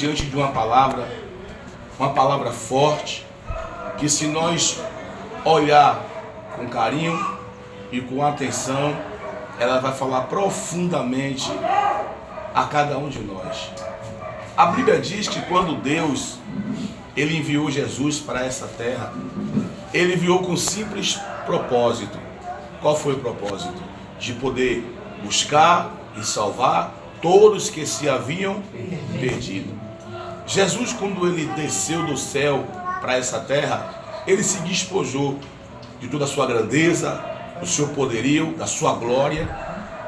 diante de uma palavra forte, que se nós olhar com carinho e com atenção, ela vai falar profundamente a cada um de nós. A Bíblia diz que quando Deus ele enviou Jesus para essa terra, ele enviou com simples propósito. Qual foi o propósito? De poder buscar e salvar todos que se haviam perdido. Jesus, quando ele desceu do céu para essa terra, ele se despojou de toda a sua grandeza, do seu poderio, da sua glória,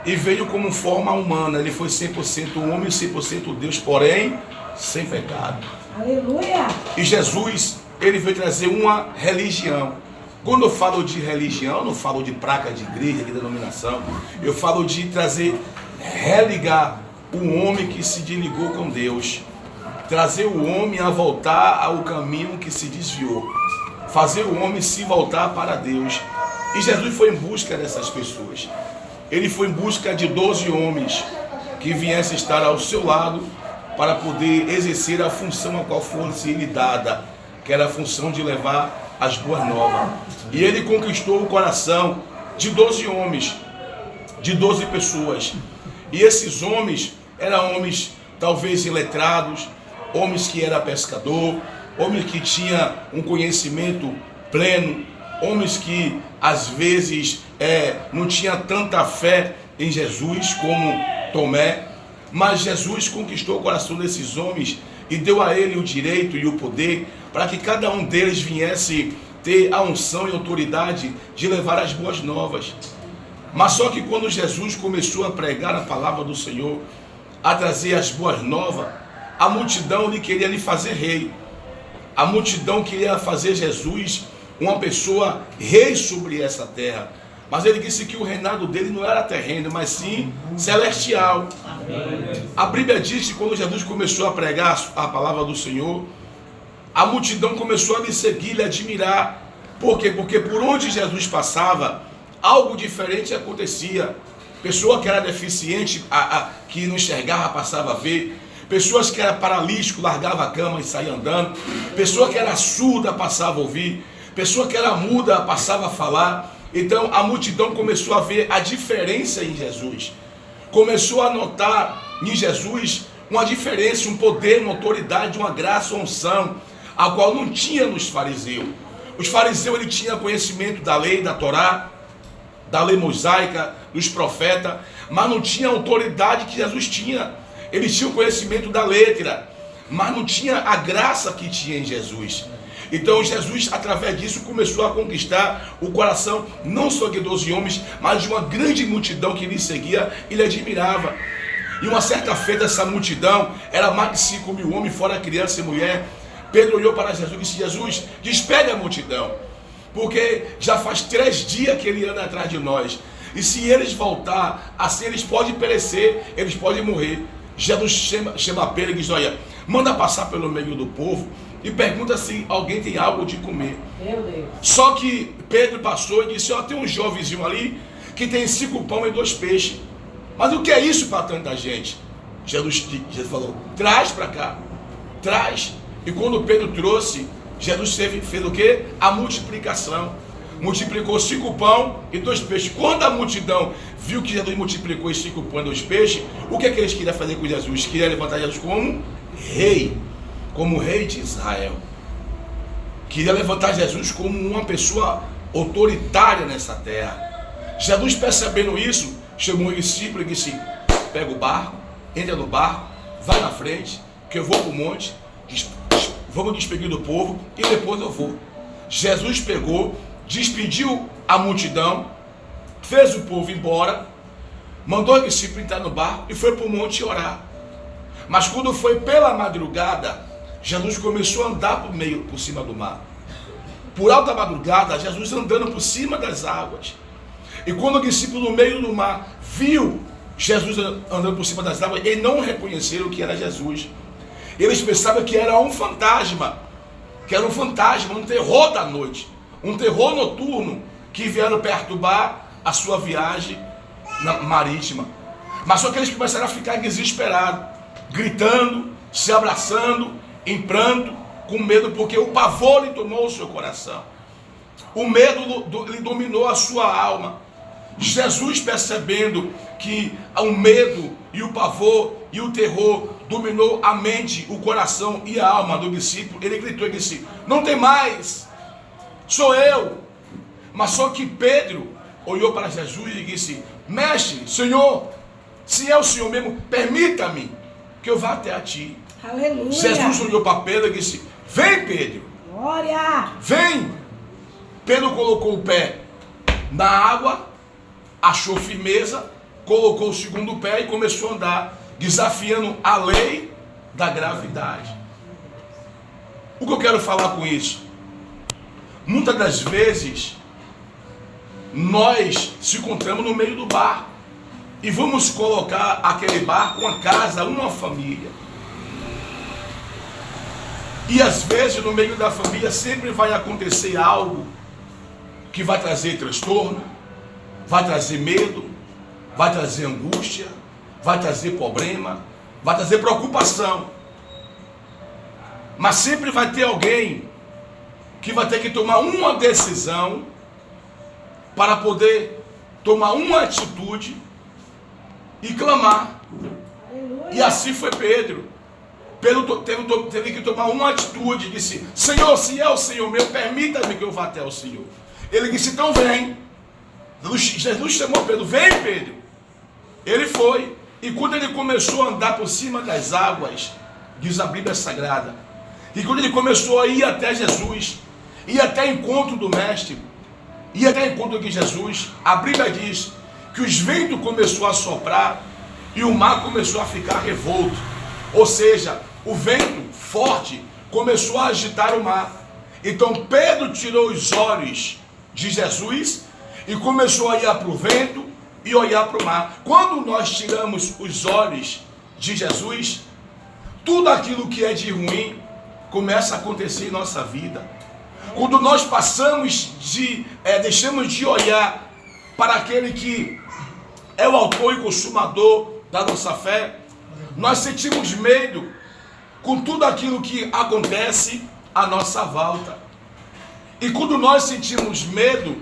e veio como forma humana. Ele foi 100% homem e 100% Deus, porém sem pecado. Aleluia! E Jesus, ele veio trazer uma religião. Quando eu falo de religião, eu não falo de placa de igreja, de denominação. Eu falo de trazer, religar o homem que se desligou com Deus. Trazer o homem a voltar ao caminho que se desviou. Fazer o homem se voltar para Deus. E Jesus foi em busca dessas pessoas. Ele foi em busca de 12 homens que viessem estar ao seu lado para poder exercer a função a qual fosse lhe dada, que era a função de levar as boas novas. E ele conquistou o coração de 12 homens, de 12 pessoas. E esses homens eram homens talvez iletrados, homens que eram pescador, homens que tinham um conhecimento pleno, homens que às vezes não tinham tanta fé em Jesus como Tomé, mas Jesus conquistou o coração desses homens e deu a ele o direito e o poder para que cada um deles viesse ter a unção e autoridade de levar as boas novas. Mas só que quando Jesus começou a pregar a palavra do Senhor, a trazer as boas novas, a multidão queria lhe fazer rei. A multidão queria fazer Jesus uma pessoa rei sobre essa terra. Mas ele disse que o reinado dele não era terreno, mas sim celestial. A Bíblia diz que quando Jesus começou a pregar a palavra do Senhor, a multidão começou a lhe seguir, lhe admirar. Por quê? Porque por onde Jesus passava, algo diferente acontecia. Pessoa que era deficiente, que não enxergava, passava a ver. Pessoas que eram paralíticos, largavam a cama e saíam andando. Pessoa que era surda, passava a ouvir. Pessoa que era muda, passava a falar. Então a multidão começou a ver a diferença em Jesus. Começou a notar em Jesus uma diferença, um poder, uma autoridade, uma graça, uma unção, a qual não tinha nos fariseus. Os fariseus ele tinha conhecimento da lei, da Torá, da lei mosaica, dos profetas, mas não tinha a autoridade que Jesus tinha. Eles tinham conhecimento da letra, mas não tinha a graça que tinha em Jesus. Então Jesus, através disso, começou a conquistar o coração não só de 12 homens, mas de uma grande multidão que lhe seguia e lhe admirava. E uma certa feita, essa multidão era mais de 5 mil homens, fora criança e mulher. Pedro olhou para Jesus e disse: Jesus, despede a multidão, porque já faz 3 dias que ele anda atrás de nós. E se eles voltar, assim eles podem perecer, eles podem morrer. Jesus chama Pedro e diz: olha, manda passar pelo meio do povo e pergunta se alguém tem algo de comer. Meu Deus. Só que Pedro passou e disse: ó, tem um jovenzinho ali que tem 5 pães e 2 peixes. Mas o que é isso para tanta gente? Jesus falou: traz para cá, traz. E quando Pedro trouxe, Jesus fez o quê? A multiplicação. Multiplicou 5 pães e 2 peixes. Quando a multidão viu que Jesus multiplicou os 5 pães e 2 peixes, o que é que eles queriam fazer com Jesus? Queriam levantar Jesus como rei de Israel. Queria levantar Jesus como uma pessoa autoritária nessa terra. Jesus, percebendo isso, chamou o discípulo e disse: pega o barco, entra no barco, vai na frente, que eu vou para o monte, vamos despedir do povo e depois eu vou. Jesus pegou, despediu a multidão, fez o povo embora, mandou o discípulo entrar no barco e foi para o monte orar. Mas quando foi pela madrugada, Jesus começou a andar por cima do mar. Por alta madrugada, Jesus andando por cima das águas. E quando o discípulo no meio do mar viu Jesus andando por cima das águas, eles não reconheceram que era Jesus. Eles pensavam que era um fantasma, um terror da noite, um terror noturno que vieram perturbar a sua viagem marítima. Mas só que eles começaram a ficar desesperados, gritando, se abraçando, em pranto, com medo, porque o pavor lhe tomou o seu coração. O medo lhe dominou a sua alma. Jesus, percebendo que o medo e o pavor e o terror dominou a mente, o coração e a alma do discípulo, ele gritou e disse: não tem mais, sou eu. Mas só que Pedro olhou para Jesus e disse: mestre, Senhor, se é o Senhor mesmo, permita-me que eu vá até a ti. Aleluia. Jesus olhou para Pedro e disse: vem, Pedro. Glória. Vem. Pedro colocou o pé na água, achou firmeza, colocou o segundo pé e começou a andar, desafiando a lei da gravidade. O que eu quero falar com isso? Muitas das vezes nós se encontramos no meio do barco e vamos colocar aquele barco, uma casa, uma família. E às vezes no meio da família sempre vai acontecer algo que vai trazer transtorno, vai trazer medo, vai trazer angústia, vai trazer problema, vai trazer preocupação. Mas sempre vai ter alguém que vai ter que tomar uma decisão para poder tomar uma atitude e clamar. Aleluia. E assim foi Pedro. Pedro teve que tomar uma atitude, disse: Senhor, se é o Senhor meu, permita-me que eu vá até o Senhor. Ele disse: então vem. Jesus chamou Pedro: vem, Pedro. Ele foi. E quando ele começou a andar por cima das águas, diz a Bíblia Sagrada, e quando ele começou a ir até Jesus, ir até encontro do Mestre, ir até encontro de Jesus, a Bíblia diz que os ventos começou a soprar e o mar começou a ficar revolto. Ou seja, o vento forte começou a agitar o mar. Então Pedro tirou os olhos de Jesus e começou a olhar para o vento e olhar para o mar. Quando nós tiramos os olhos de Jesus, tudo aquilo que é de ruim começa a acontecer em nossa vida. Quando nós deixamos de olhar para aquele que é o autor e consumador da nossa fé, nós sentimos medo com tudo aquilo que acontece à nossa volta. E quando nós sentimos medo,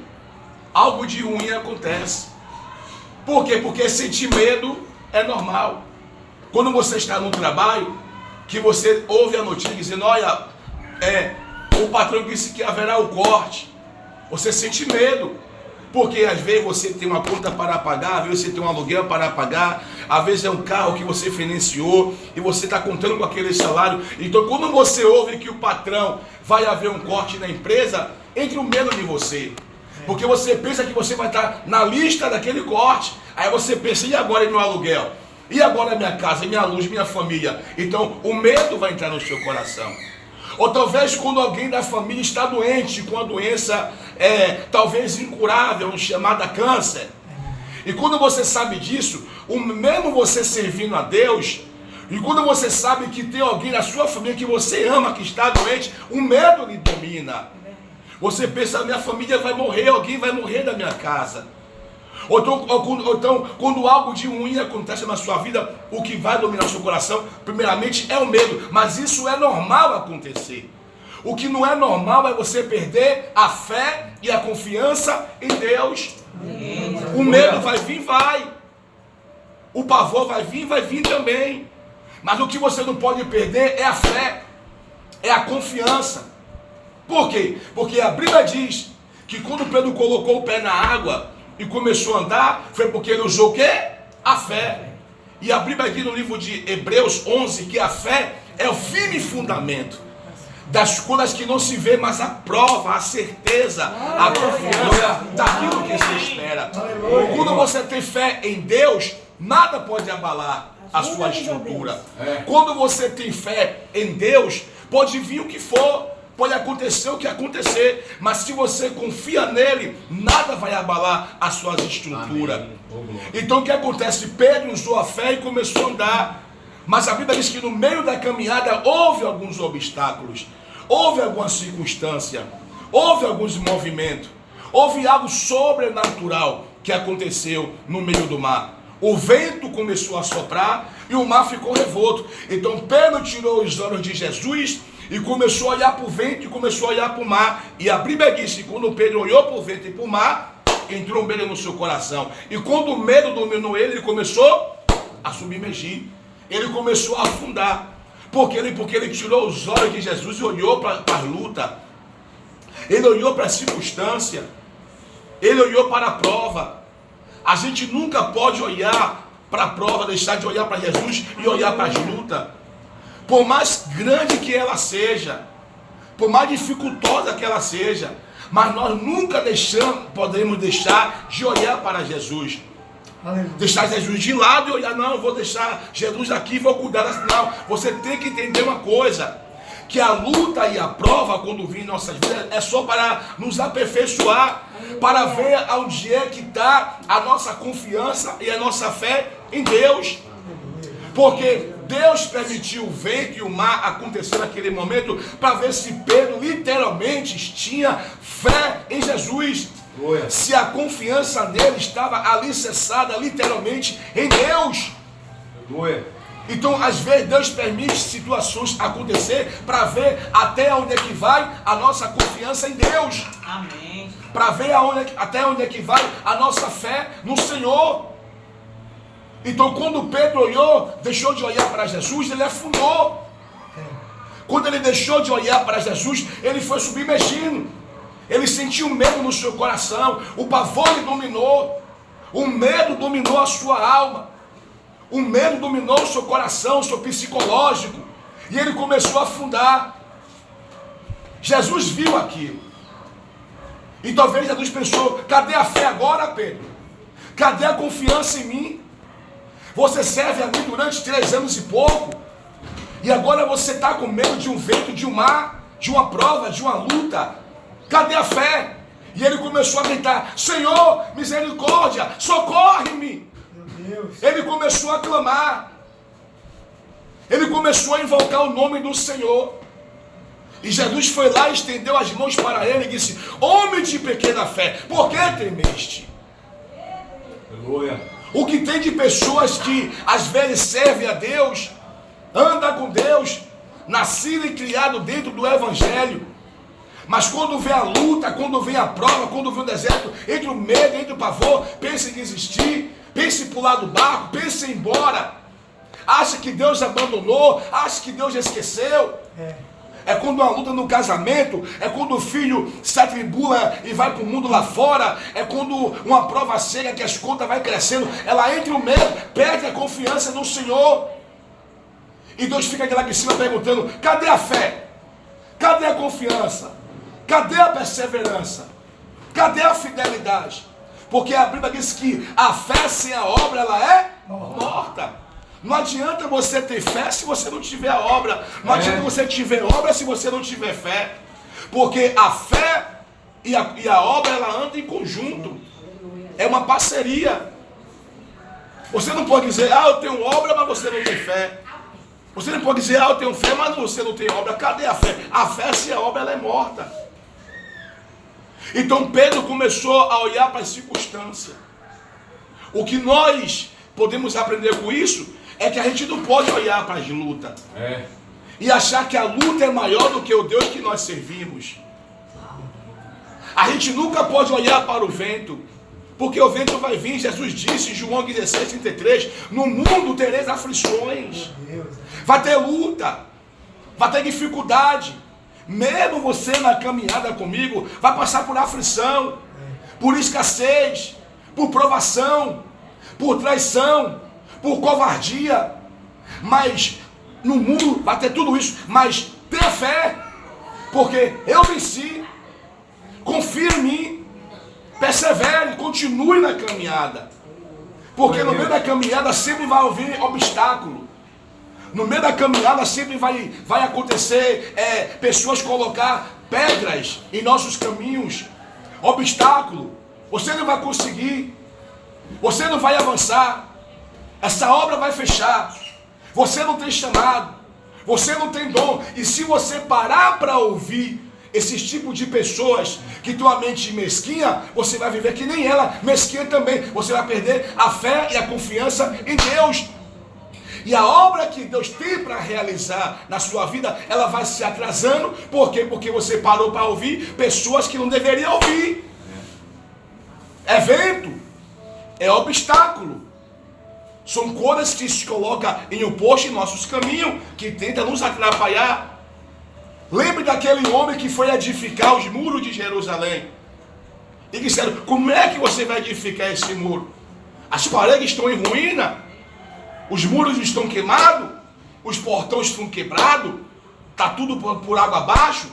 algo de ruim acontece. Por quê? Porque sentir medo é normal. Quando você está no trabalho, que você ouve a notícia dizendo: olha, o patrão disse que haverá o corte. Você sente medo. Porque às vezes você tem uma conta para pagar, às vezes você tem um aluguel para pagar, às vezes é um carro que você financiou e você está contando com aquele salário. Então quando você ouve que o patrão vai haver um corte na empresa, entra o medo de você. Porque você pensa que você vai estar na lista daquele corte. Aí você pensa: e agora meu aluguel? E agora minha casa, minha luz, minha família? Então o medo vai entrar no seu coração. Ou talvez quando alguém da família está doente, com a doença talvez incurável, chamada câncer. E quando você sabe disso, mesmo você servindo a Deus, e quando você sabe que tem alguém na sua família que você ama, que está doente, o medo lhe domina. Você pensa: minha família vai morrer, alguém vai morrer da minha casa. Ou então, quando algo de ruim acontece na sua vida, o que vai dominar o seu coração, primeiramente, é o medo. Mas isso é normal acontecer. O que não é normal é você perder a fé e a confiança em Deus. O medo vai vir, vai. O pavor vai vir também. Mas o que você não pode perder é a fé, é a confiança. Por quê? Porque a Bíblia diz que quando Pedro colocou o pé na água e começou a andar, foi porque ele usou o quê? A fé. E a Bíblia diz no livro de Hebreus 11 que a fé é o firme fundamento das coisas que não se vê, mas a prova, a certeza, a confiança daquilo que se espera. Quando você tem fé em Deus, nada pode abalar a sua estrutura. Quando você tem fé em Deus, pode vir o que for, pode acontecer o que acontecer, mas se você confia nele, nada vai abalar as suas estruturas. Então o que acontece? Pedro usou a fé e começou a andar. Mas a Bíblia diz que no meio da caminhada houve alguns obstáculos, houve alguma circunstância, houve alguns movimentos, houve algo sobrenatural que aconteceu no meio do mar. o vento começou a soprar e o mar ficou revolto. Então Pedro tirou os olhos de Jesus e começou a olhar para o vento e começou a olhar para o mar. E a Bíblia diz que quando Pedro olhou para o vento e para o mar, entrou medo no seu coração. E quando o medo dominou ele começou a submergir. Ele começou a afundar. Porque ele tirou os olhos de Jesus e olhou para a luta. Ele olhou para a circunstância. Ele olhou para a prova. A gente nunca pode olhar para a prova, deixar de olhar para Jesus e olhar para as lutas. Por mais grande que ela seja, por mais dificultosa que ela seja, mas nós nunca podemos deixar de olhar para Jesus. Deixar Jesus de lado e olhar, não, eu vou deixar Jesus aqui, vou cuidar das... Não, você tem que entender uma coisa, que a luta e a prova, quando vir em nossas vidas, é só para nos aperfeiçoar, para ver onde é que está a nossa confiança e a nossa fé em Deus. Porque Deus permitiu o vento e o mar acontecer naquele momento para ver se Pedro literalmente tinha fé em Jesus. Se a confiança nele estava alicerçada literalmente em Deus. Então, às vezes, Deus permite situações acontecer para ver até onde é que vai a nossa confiança em Deus. Amém. Para ver até onde é que vai a nossa fé no Senhor. Então, quando Pedro olhou, deixou de olhar para Jesus, ele afundou. Quando ele deixou de olhar para Jesus, ele foi submergindo. Ele sentiu medo no seu coração. O pavor lhe dominou. O medo dominou a sua alma. O medo dominou o seu coração, o seu psicológico. E ele começou a afundar. Jesus viu aquilo. E talvez Jesus pensou, cadê a fé agora, Pedro? Cadê a confiança em mim? Você serve a mim durante 3 anos e pouco. E agora você está com medo de um vento, de um mar, de uma prova, de uma luta. Cadê a fé? E ele começou a gritar, Senhor, misericórdia, socorre-me. Ele começou a clamar. Ele começou a invocar o nome do Senhor. E Jesus foi lá e estendeu as mãos para ele e disse, homem de pequena fé, por que temeste? Aleluia. O que tem de pessoas que às vezes servem a Deus, anda com Deus, nascido e criado dentro do Evangelho, mas quando vem a luta, quando vem a prova, quando vem o deserto, entre o medo, entre o pavor, pensa em desistir, pensa em pular do barco, pensa em ir embora, acha que Deus abandonou, acha que Deus esqueceu. É quando uma luta no casamento, é quando o filho se atribula e vai para o mundo lá fora, é quando uma prova chega que as contas vai crescendo, ela entra no medo, perde a confiança no Senhor. E Deus fica aqui lá em cima perguntando, cadê a fé? Cadê a confiança? Cadê a perseverança? Cadê a fidelidade? Porque a Bíblia diz que a fé sem a obra, ela é morta. Não adianta você ter fé se você não tiver a obra. Não adianta você tiver obra se você não tiver fé. Porque a fé e a obra, ela anda em conjunto. É uma parceria. Você não pode dizer, eu tenho obra, mas você não tem fé. Você não pode dizer, eu tenho fé, mas você não tem obra. Cadê a fé? A fé sem a obra, ela é morta. Então Pedro começou a olhar para as circunstâncias. O que nós podemos aprender com isso é que a gente não pode olhar para as lutas e achar que a luta é maior do que o Deus que nós servimos. A gente nunca pode olhar para o vento, porque o vento vai vir. Jesus disse em João 16:33, no mundo tereis aflições, vai ter luta, vai ter dificuldade. Mesmo você na caminhada comigo vai passar por aflição, por escassez, por provação, por traição, por covardia. Mas no mundo vai ter tudo isso. Mas tenha fé, porque eu venci. Confia em mim, persevere, continue na caminhada, porque no meio da caminhada sempre vai haver obstáculo. No meio da caminhada sempre vai acontecer pessoas colocar pedras em nossos caminhos, obstáculo. Você não vai conseguir, você não vai avançar, essa obra vai fechar, você não tem chamado, você não tem dom. E se você parar para ouvir esses tipos de pessoas que tua mente mesquinha, você vai viver que nem ela, mesquinha também. Você vai perder a fé e a confiança em Deus. E a obra que Deus tem para realizar na sua vida, ela vai se atrasando. Por quê? Porque você parou para ouvir pessoas que não deveriam ouvir. É vento, é obstáculo. São coisas que se colocam em um posto em nossos caminhos, que tenta nos atrapalhar. Lembre daquele homem que foi edificar os muros de Jerusalém. E disseram, como é que você vai edificar esse muro? As paredes estão em ruína, os muros estão queimados, os portões estão quebrados, está tudo por água abaixo.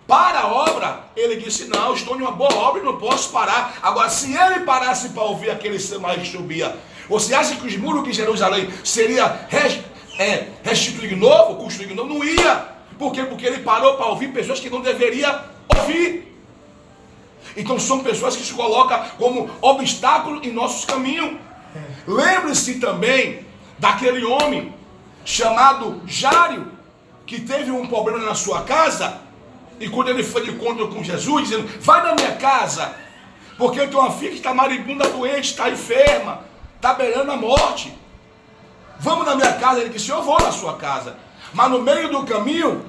Para a obra, ele disse, não, estou em uma boa obra e não posso parar. Agora, se ele parasse para ouvir aquele samba que subia, você acha que os muros de Jerusalém seria restituído de novo, construído de novo? Não ia. Por quê? Porque ele parou para ouvir pessoas que não deveria ouvir. Então são pessoas que se colocam como obstáculo em nossos caminhos. Lembre-se também daquele homem chamado Jário, que teve um problema na sua casa, e quando ele foi de encontro com Jesus, dizendo, vai na minha casa, porque eu tenho uma filha que está maribunda, doente, está enferma, está beirando a morte. Vamos na minha casa. Ele disse, eu vou na sua casa. Mas no meio do caminho,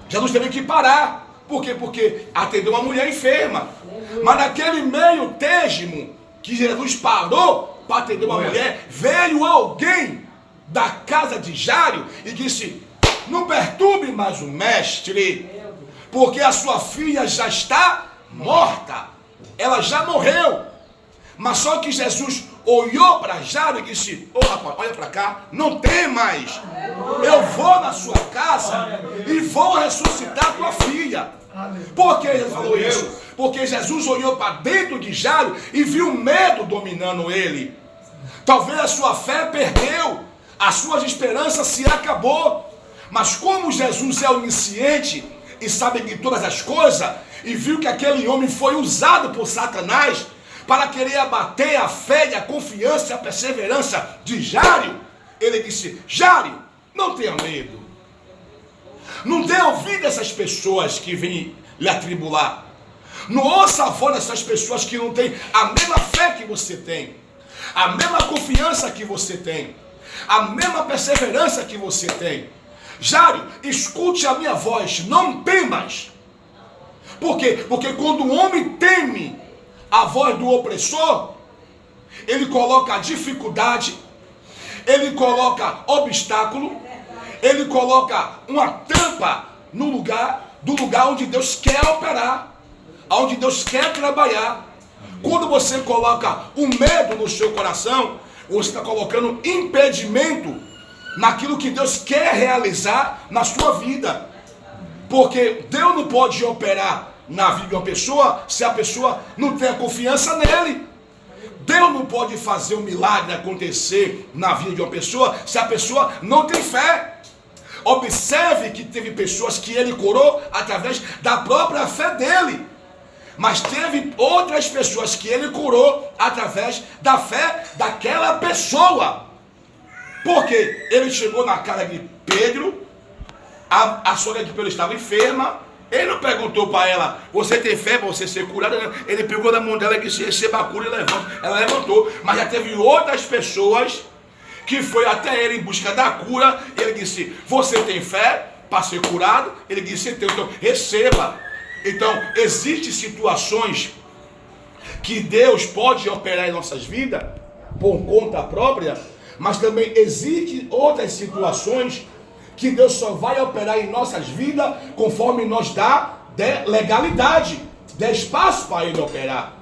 Jesus teve que parar. Por quê? Porque atendeu uma mulher enferma. Mas naquele meio termo que Jesus parou para atender uma mulher, veio alguém da casa de Jário e disse, não perturbe mais o mestre, porque a sua filha já está morta. Ela já morreu. Mas só que Jesus olhou para Jário e disse, ô rapaz, olha para cá, não tem mais. Eu vou na sua casa e vou ressuscitar tua filha. Por que ele falou isso? Porque Jesus olhou para dentro de Jário e viu medo dominando ele. Talvez a sua fé perdeu, as suas esperanças se acabou. Mas como Jesus é onisciente e sabe de todas as coisas, e viu que aquele homem foi usado por Satanás para querer abater a fé e a confiança e a perseverança de Jário, ele disse, Jário, não tenha medo. Não dê ouvido a essas pessoas que vêm lhe atribular. Não ouça a voz dessas pessoas que não têm a mesma fé que você tem, a mesma confiança que você tem, a mesma perseverança que você tem. Jário, escute a minha voz, não temas. Por quê? Porque quando o homem teme a voz do opressor, ele coloca a dificuldade, ele coloca obstáculo, ele coloca uma tampa no lugar onde Deus quer operar, onde Deus quer trabalhar. Quando você coloca o medo no seu coração, você está colocando impedimento naquilo que Deus quer realizar na sua vida. Porque Deus não pode operar na vida de uma pessoa se a pessoa não tem a confiança nele. Deus não pode fazer um milagre acontecer na vida de uma pessoa se a pessoa não tem fé. Observe que teve pessoas que ele curou através da própria fé dele. Mas teve outras pessoas que ele curou através da fé daquela pessoa. Porque ele chegou na casa de Pedro, a sogra de Pedro estava enferma, ele não perguntou para ela, você tem fé para você ser curada? Ele pegou da mão dela e disse, receba a cura e levanta. Ela levantou, mas já teve outras pessoas que foi até ele em busca da cura, ele disse, você tem fé para ser curado? Ele disse, então receba. Então, existem situações que Deus pode operar em nossas vidas por conta própria, mas também existem outras situações que Deus só vai operar em nossas vidas conforme nós dá legalidade, dê espaço para Ele operar,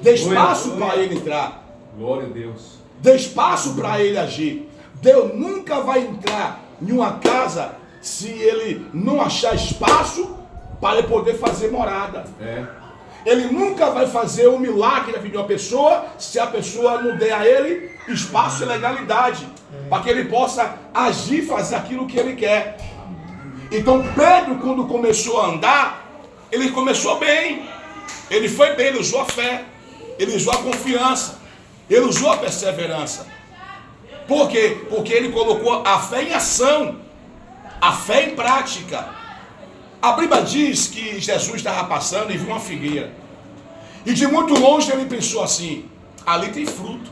dê espaço para Ele entrar. Glória a Deus. Dê espaço para Ele agir. Deus nunca vai entrar em uma casa se Ele não achar espaço para Ele poder fazer morada. Ele nunca vai fazer um milagre na vida de uma pessoa se a pessoa não der a ele espaço e legalidade para que ele possa agir, fazer aquilo que ele quer. Então Pedro, quando começou a andar, ele começou bem, ele foi bem, ele usou a fé, ele usou a confiança, ele usou a perseverança. Por quê? Porque ele colocou a fé em ação, a fé em prática. A Bíblia diz que Jesus estava passando e viu uma figueira. E de muito longe ele pensou assim: ali tem fruto,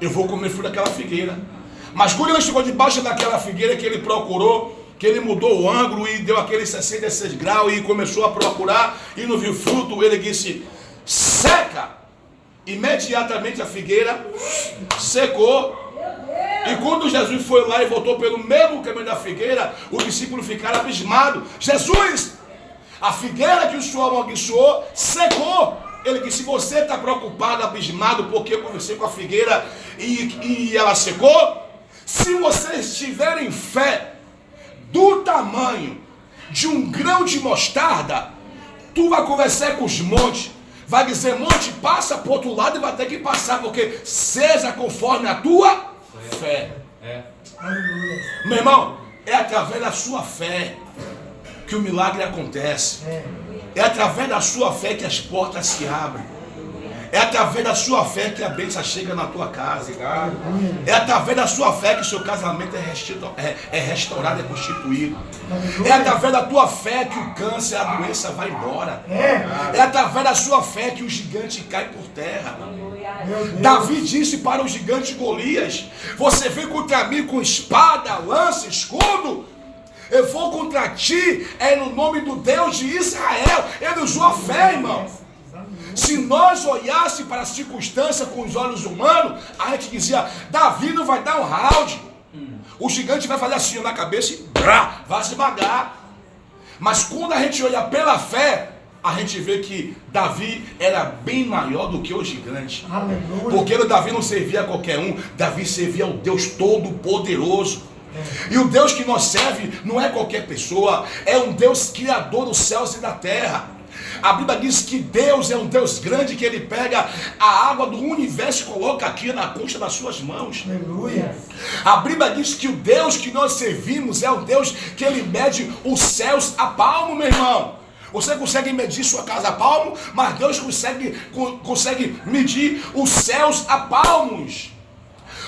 eu vou comer fruto daquela figueira. Mas quando ele chegou debaixo daquela figueira, que ele procurou, que ele mudou o ângulo e deu aqueles 66 graus e começou a procurar e não viu fruto, ele disse: seca! Imediatamente a figueira secou. E quando Jesus foi lá e voltou pelo mesmo caminho da figueira, os discípulos ficaram abismados. Jesus, a figueira que o Senhor amaldiçoou secou. Ele disse: você está preocupado, abismado, porque eu conversei com a figueira e ela secou? Se vocês tiverem fé do tamanho de um grão de mostarda, tu vai conversar com os montes, vai dizer: monte, passa para o outro lado, e vai ter que passar, porque seja conforme a tua fé. Meu irmão, é através da sua fé que o milagre acontece. É através da sua fé que as portas se abrem. É através da sua fé que a bênção chega na tua casa. É através da sua fé que o seu casamento é restaurado, é constituído. É através da tua fé que o câncer, a doença vai embora. É através da sua fé que o gigante cai por terra. Davi disse para o gigante Golias: você vem contra mim com espada, lança, escudo? Eu vou contra ti, no nome do Deus de Israel. Ele usou a fé, irmão. Se nós olhássemos para a circunstância com os olhos humanos, a gente dizia: Davi não vai dar um round. O gigante vai fazer assim na cabeça e vai se esmagar. Mas quando a gente olha pela fé, a gente vê que Davi era bem maior do que o gigante. Aleluia. Porque o Davi não servia a qualquer um. Davi servia ao Deus Todo-Poderoso. E o Deus que nós serve não é qualquer pessoa. É um Deus criador dos céus e da terra. A Bíblia diz que Deus é um Deus grande, que Ele pega a água do universo e coloca aqui na concha das suas mãos. Aleluia. A Bíblia diz que o Deus que nós servimos é um Deus que Ele mede os céus a palmo, meu irmão. Você consegue medir sua casa a palmo, mas Deus consegue medir os céus a palmos.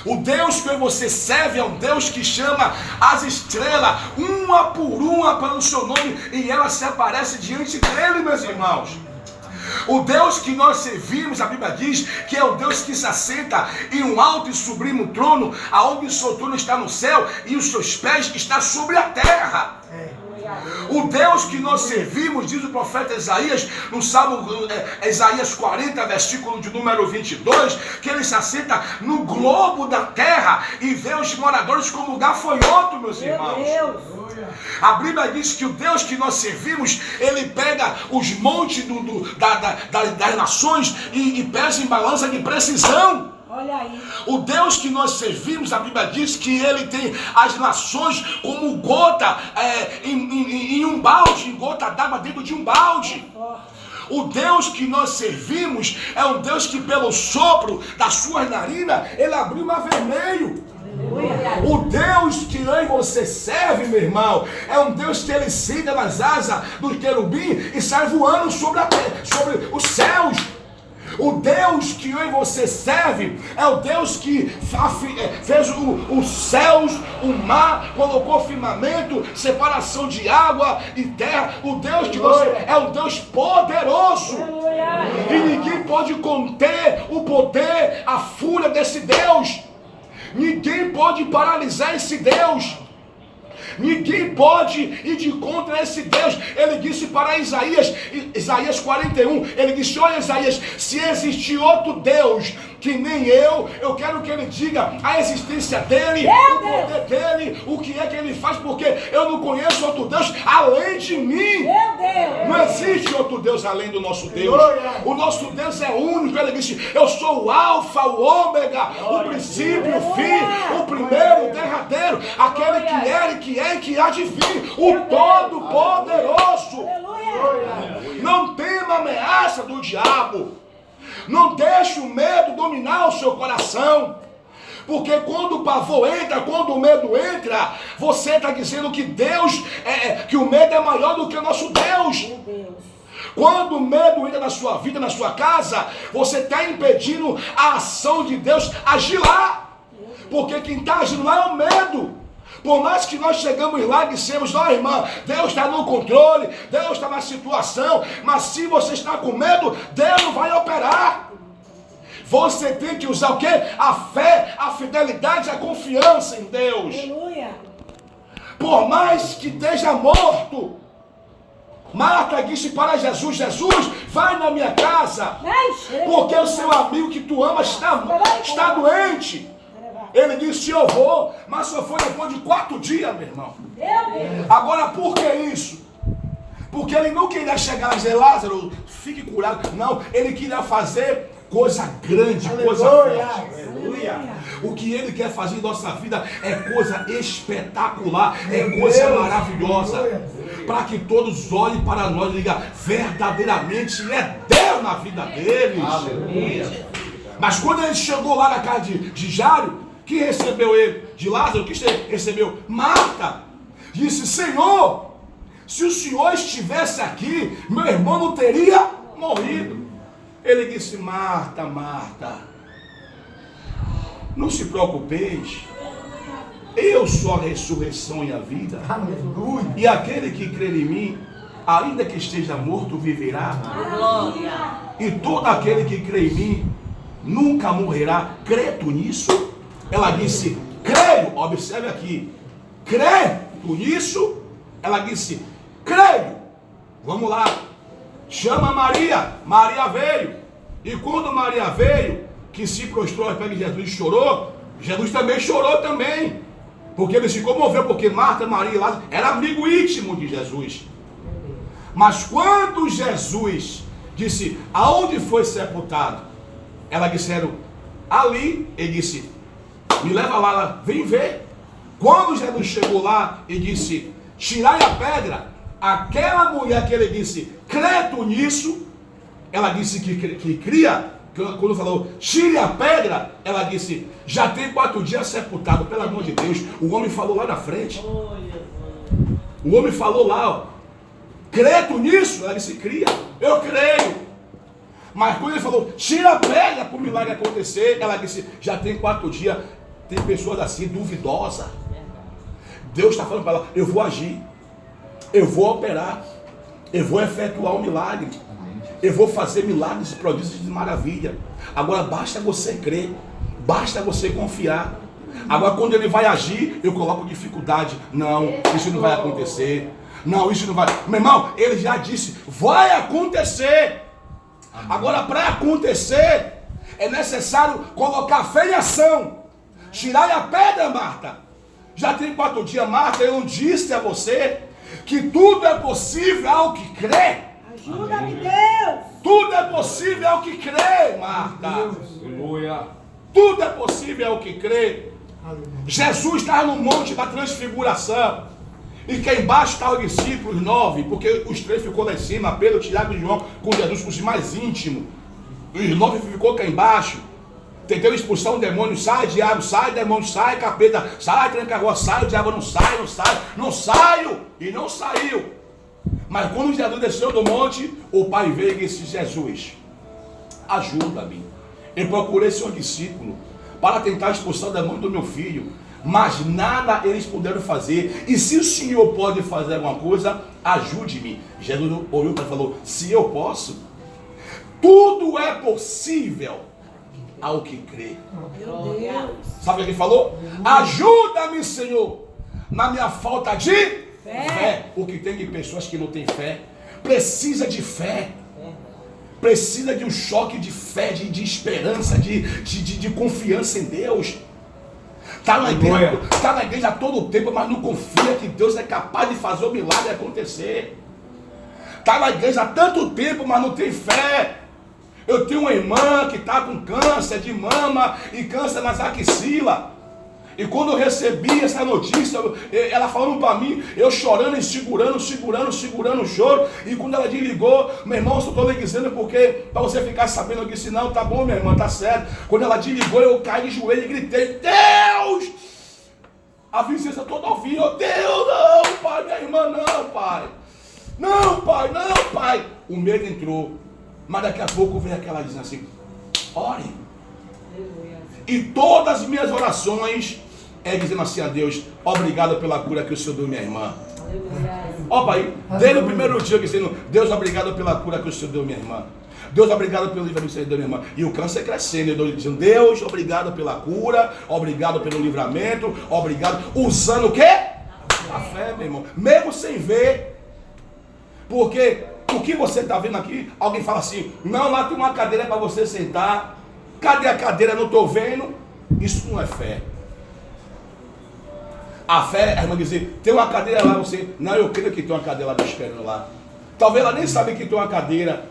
O Deus que você serve é um Deus que chama as estrelas, uma por uma, para o seu nome, e ela se aparece diante dele, meus irmãos. O Deus que nós servimos, a Bíblia diz que é o Deus que se assenta em um alto e sublime trono, aonde o seu trono está no céu e os seus pés estão sobre a terra. O Deus que nós servimos, diz o profeta Isaías, no Salmo Isaías 40, versículo de número 22, que ele se assenta no globo da terra e vê os moradores como gafanhoto, meus irmãos. A Bíblia diz que o Deus que nós servimos, ele pega os montes das nações e pesa em balança de precisão. Olha aí. O Deus que nós servimos, a Bíblia diz que ele tem as nações como gota em um balde, em gota d'água dentro de um balde. O Deus que nós servimos é um Deus que pelo sopro das suas narinas, ele abriu o mar vermelho. O Deus que eu e você serve, meu irmão, é um Deus que ele senta nas asas do querubim e sai voando sobre os céus. O Deus que eu e você serve é o Deus que fez os céus, o mar, colocou firmamento, separação de água e terra. O Deus que você é um Deus poderoso. E ninguém pode conter o poder, a fúria desse Deus. Ninguém pode paralisar esse Deus. Ninguém pode ir de contra esse Deus. Ele disse para Isaías 41, ele disse: olha, Isaías, se existir outro Deus que nem eu quero que ele diga a existência dele, o poder dele, o que é que ele faz, porque eu não conheço outro Deus além de mim. Não existe outro Deus além do nosso Deus. O nosso Deus é único. Ele disse: eu sou o alfa, o ômega, o princípio, o fim, o primeiro, o derradeiro, aquele que era e que é e que há de vir, o Todo-Poderoso. Não tema a ameaça do diabo. Não deixe o medo dominar o seu coração. Porque quando o pavor entra, quando o medo entra, você está dizendo que Deus que o medo é maior do que o nosso Deus. Quando o medo entra na sua vida, na sua casa, você está impedindo a ação de Deus agir lá. Porque quem está agindo lá é o medo. Por mais que nós chegamos lá e dissemos, ó irmã, Deus está no controle, Deus está na situação, mas se você está com medo, Deus não vai operar. Você tem que usar o quê? A fé, a fidelidade, a confiança em Deus. Aleluia. Por mais que esteja morto, Marta disse para Jesus, Jesus, vai na minha casa, porque o seu amigo que tu amas está doente. Ele disse, eu vou, mas só foi depois de 4 dias, meu irmão. Agora, por que isso? Porque ele não queria chegar a dizer, Lázaro, fique curado. Não, ele queria fazer coisa grande, coisa forte. Aleluia. O que ele quer fazer em nossa vida é coisa espetacular, é coisa maravilhosa. Para que todos olhem para nós e digam, verdadeiramente é Deus na vida deles. Aleluia. Mas quando ele chegou lá na casa de Jairo, quem recebeu ele? De Lázaro, quem recebeu? Marta. Disse, Senhor, se o Senhor estivesse aqui, meu irmão não teria morrido. Ele disse, Marta, Marta, não se preocupeis, eu sou a ressurreição e a vida. Aleluia. E aquele que crer em mim, ainda que esteja morto, viverá. Glória. E todo aquele que crê em mim, nunca morrerá. Crê tu nisso? Ela disse, creio, observe aqui, crê tu nisso? Ela disse, creio. Vamos lá. Chama Maria. Maria veio. E quando Maria veio, que se prostrou aos pés de Jesus e chorou, Jesus também chorou também. Porque ele se comoveu, porque Marta, Maria e Lázaro eram amigo íntimo de Jesus. Mas quando Jesus disse, aonde foi sepultado? Elas disseram, ali. Ele disse, me leva lá, ela, vem ver. Quando Jesus chegou lá e disse, tirai a pedra, aquela mulher que ele disse, crê tu nisso? Ela disse que cria. Quando falou, tire a pedra, ela disse, já tem 4 dias sepultado, pelo amor de Deus. O homem falou lá na frente. O homem falou lá, ó, crê tu nisso? Ela disse, cria, eu creio. Mas quando ele falou, tira a pedra para o milagre acontecer, ela disse, já tem 4 dias. Tem pessoas assim, duvidosas. Deus está falando para ela, eu vou agir, eu vou operar, eu vou efetuar um milagre, eu vou fazer milagres, prodígios de maravilha. Agora basta você crer, basta você confiar. Agora quando ele vai agir, eu coloco dificuldade. Não, isso não vai acontecer. Não, isso não vai. Meu irmão, ele já disse, vai acontecer. Agora para acontecer, é necessário colocar fé em ação. Tirai a pedra, Marta. Já tem 4 dias, Marta, eu não disse a você que tudo é possível ao que crê. Ajuda-me, Deus. Tudo é possível ao que crê, Marta. Aleluia. Tudo é possível ao que crê. Jesus estava no monte da transfiguração. E que embaixo estavam os discípulos 9, porque os 3 ficou lá em cima, Pedro, Tiago e João, com Jesus, com os mais íntimos. Os 9 ficou cá embaixo. Tentando expulsar um demônio, sai diabo, sai demônio, sai capeta, sai tranca-rua, sai o diabo, não sai, não saio, e não saiu. Mas quando Jesus desceu do monte, o pai veio e disse, Jesus, ajuda-me. Eu procurei seu discípulo para tentar expulsar o demônio do meu filho, mas nada eles puderam fazer, e se o Senhor pode fazer alguma coisa, ajude-me. Jesus olhou para ele e falou, se eu posso, tudo é possível ao que crê. Meu Deus. Sabe o que ele falou? Ajuda-me, Senhor, na minha falta de fé. Porque tem de pessoas que não têm fé. Precisa de fé. Precisa de um choque de fé, de esperança, de confiança em Deus. Está na igreja há todo o tempo, mas não confia que Deus é capaz de fazer o milagre acontecer. Está na igreja há tanto tempo, mas não tem fé. Eu tenho uma irmã que está com câncer de mama e câncer nas axilas. E quando eu recebi essa notícia, ela falando para mim, eu chorando e segurando o choro. E quando ela desligou, meu irmão, só estou lhe dizendo porque, para você ficar sabendo, eu disse, não, tá bom, minha irmã, tá certo. Quando ela desligou, eu caí de joelho e gritei, Deus! A vizinhança toda ouviu, Deus, não, pai, minha irmã, não, pai. Não, pai, não, pai. O medo entrou. Mas daqui a pouco vem aquela dizendo assim, ore. E todas as minhas orações é dizendo assim a Deus: obrigado pela cura que o Senhor deu minha irmã. Ó pai, desde o primeiro dia dizendo: Deus, obrigado pela cura que o Senhor deu minha irmã. Deus, obrigado pelo livramento que o Senhor deu minha irmã. E o câncer crescendo, eu dizendo: Deus, obrigado pela cura, obrigado pelo livramento, obrigado. Usando o quê? A fé, meu irmão. Mesmo sem ver. Porque o que você está vendo aqui, alguém fala assim: não, lá tem uma cadeira para você sentar. Cadê a cadeira? Não estou vendo. Isso não é fé. A fé é a irmã dizer: tem uma cadeira lá, você. Não, eu creio que tem uma cadeira lá me esperando lá. Talvez ela nem sabe que tem uma cadeira.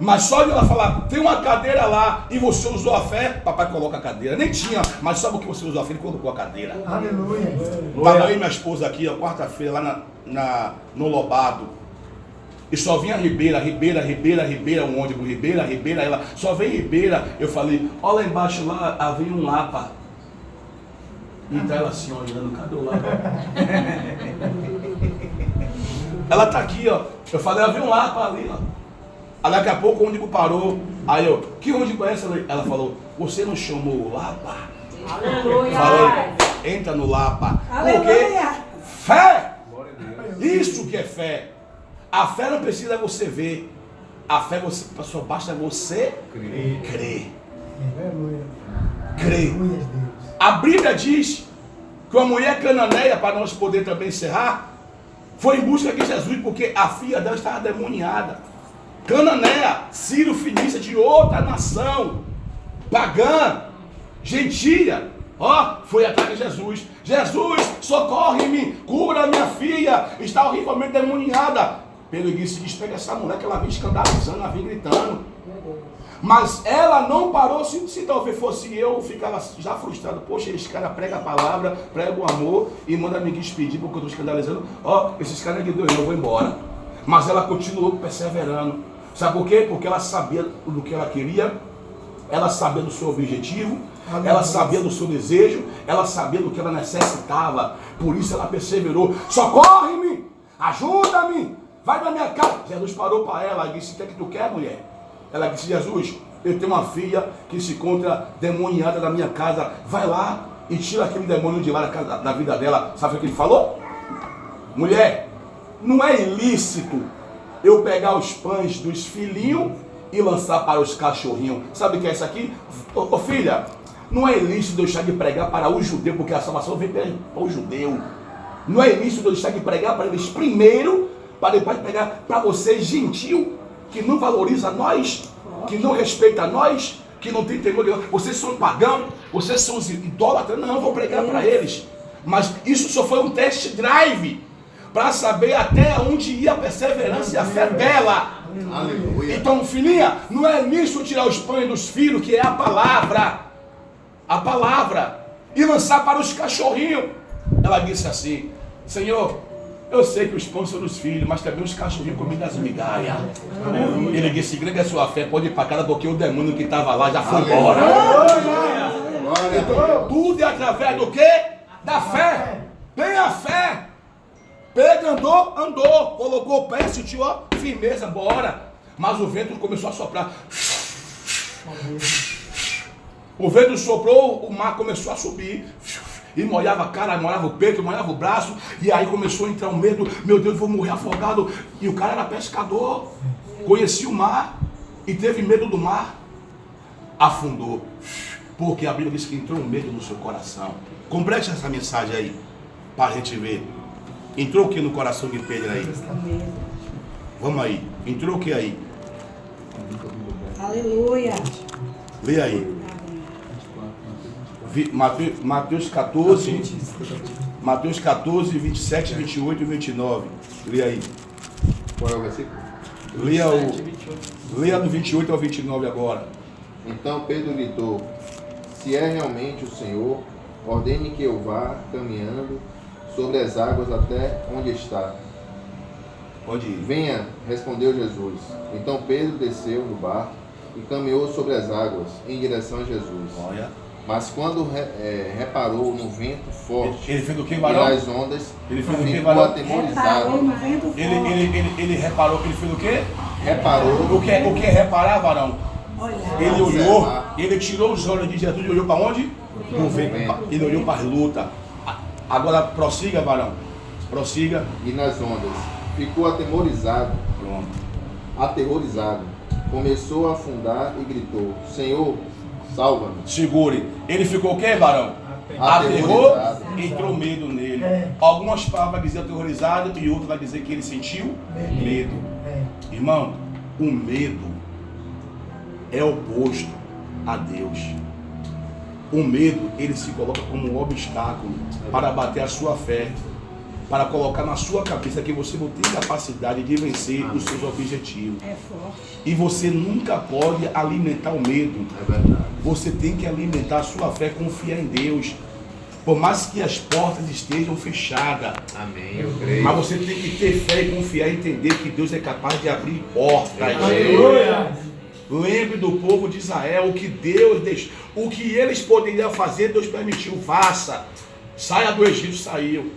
Mas só de ela falar: tem uma cadeira lá, e você usou a fé, papai coloca a cadeira. Nem tinha, mas sabe o que você usou a fé? Ele colocou a cadeira. Aleluia. Estava eu e minha esposa aqui, quarta-feira, lá no Lobado. E só vinha Ribeira, um ônibus, Ribeira, ela só vem Ribeira. Eu falei: ó, lá embaixo lá havia um Lapa. Então ela assim, olhando: cadê o Lapa? Ela tá aqui, ó. Eu falei: havia um Lapa ali, ó. Aí daqui a pouco o ônibus parou. Aí eu: que ônibus é essa? Ela falou: você não chamou o Lapa? Aleluia. Falei: entra no Lapa. Porque Aleluia. fé, isso que é fé. A fé não precisa você ver. A fé só basta você crer. Aleluia. Crer. Aleluia, Deus. A Bíblia diz que uma mulher cananeia, para nós poder também encerrar, foi em busca de Jesus porque a filha dela estava demoniada. Cananeia, Sírio, Fenícia, de outra nação, pagã, gentia, ó, foi atrás de Jesus. Jesus, socorre-me, cura minha filha, está horrivelmente demoniada. Pedro disse: pega essa mulher, que ela vinha escandalizando, ela vinha gritando. Mas ela não parou. Se talvez fosse eu ficava já frustrado: poxa, esse cara prega a palavra, prega o amor e manda me despedir porque eu estou escandalizando. Ó, esses caras de Deus, eu vou embora. Mas ela continuou perseverando. Sabe por quê? Porque ela sabia do que ela queria, ela sabia do seu objetivo, ela sabia do seu desejo, ela sabia do que ela necessitava. Por isso ela perseverou. Socorre-me, ajuda-me, vai na minha casa. Jesus parou para ela e disse: o que é que tu quer, mulher? Ela disse: Jesus, eu tenho uma filha que se encontra demoniada na minha casa. Vai lá e tira aquele demônio de lá da vida dela. Sabe o que ele falou? Mulher, não é ilícito eu pegar os pães dos filhinhos e lançar para os cachorrinhos. Sabe o que é isso aqui? Ô filha, não é ilícito deixar de pregar para o judeu, porque a salvação vem para o judeu. Não é ilícito deixar de pregar para eles primeiro, para depois pregar para você, gentil, que não valoriza nós, que não respeita nós, que não tem temor de Deus. Vocês são pagãos, vocês são idólatras. Não, eu vou pregar para eles. Mas isso só foi um test drive para saber até onde ia a perseverança e a fé dela. Aleluia. Então, filhinha, não é nisso tirar os pães dos filhos, que é a palavra, e lançar para os cachorrinhos. Ela disse assim: Senhor, eu sei que os pães são dos filhos, mas também os cachorrinhos comem das migalhas. Ele disse: grande é a sua fé, pode ir para casa, porque o demônio que estava lá já foi embora. Então, tudo é através do quê? Da fé. Tenha fé. Pedro andou, colocou o pé, sentiu a firmeza, bora. Mas o vento começou a soprar. O vento soprou, o mar começou a subir. E molhava a cara, molhava o peito, molhava o braço. E aí começou a entrar um medo: meu Deus, vou morrer afogado. E o cara era pescador, conhecia o mar e teve medo do mar. Afundou. Porque a Bíblia diz que entrou um medo no seu coração. Complete essa mensagem aí, para a gente ver. Entrou o que no coração de Pedro aí? Vamos aí. Entrou o que aí? Aleluia. Lê aí. Mateus 14, 27, 28 e 29. Lê aí. Qual é o versículo? Leia do 28 ao 29 agora. Então Pedro gritou: se é realmente o Senhor, ordene que eu vá caminhando sobre as águas até onde está. Pode ir. Venha, respondeu Jesus. Então Pedro desceu do barco e caminhou sobre as águas em direção a Jesus. Olha. Mas quando reparou no vento forte Ele fez o que, e varão? nas ondas, Ele fez o que, ficou varão? atemorizado. Reparou no vento forte. Ele reparou que ele fez o quê? Reparou. O que é reparar, varão? Olhar. Ele olhou, Observar. ele tirou os olhos de Jesus e olhou para onde? Ele olhou para as lutas. Agora prossiga, varão. Prossiga. E nas ondas. Ficou atemorizado. Pronto. Aterrorizado. Começou a afundar e gritou: Senhor, salva-me. Segure. Ele ficou o quê, varão? Aterrou, entrou medo nele. Algumas palavras vai dizer aterrorizado e outras vai dizer que ele sentiu medo. Irmão, o medo é oposto a Deus. O medo, ele se coloca como um obstáculo para bater a sua fé, para colocar na sua cabeça que você não tem capacidade de vencer os seus objetivos. É forte. E você nunca pode alimentar o medo. É verdade. Você tem que alimentar a sua fé, confiar em Deus. Por mais que as portas estejam fechadas. Amém, eu creio. Mas você tem que ter fé e confiar e entender que Deus é capaz de abrir portas. Aleluia. Lembre do povo de Israel, o que Deus deixou, o que eles poderiam fazer, Deus permitiu, faça. Saia do Egito, saiu.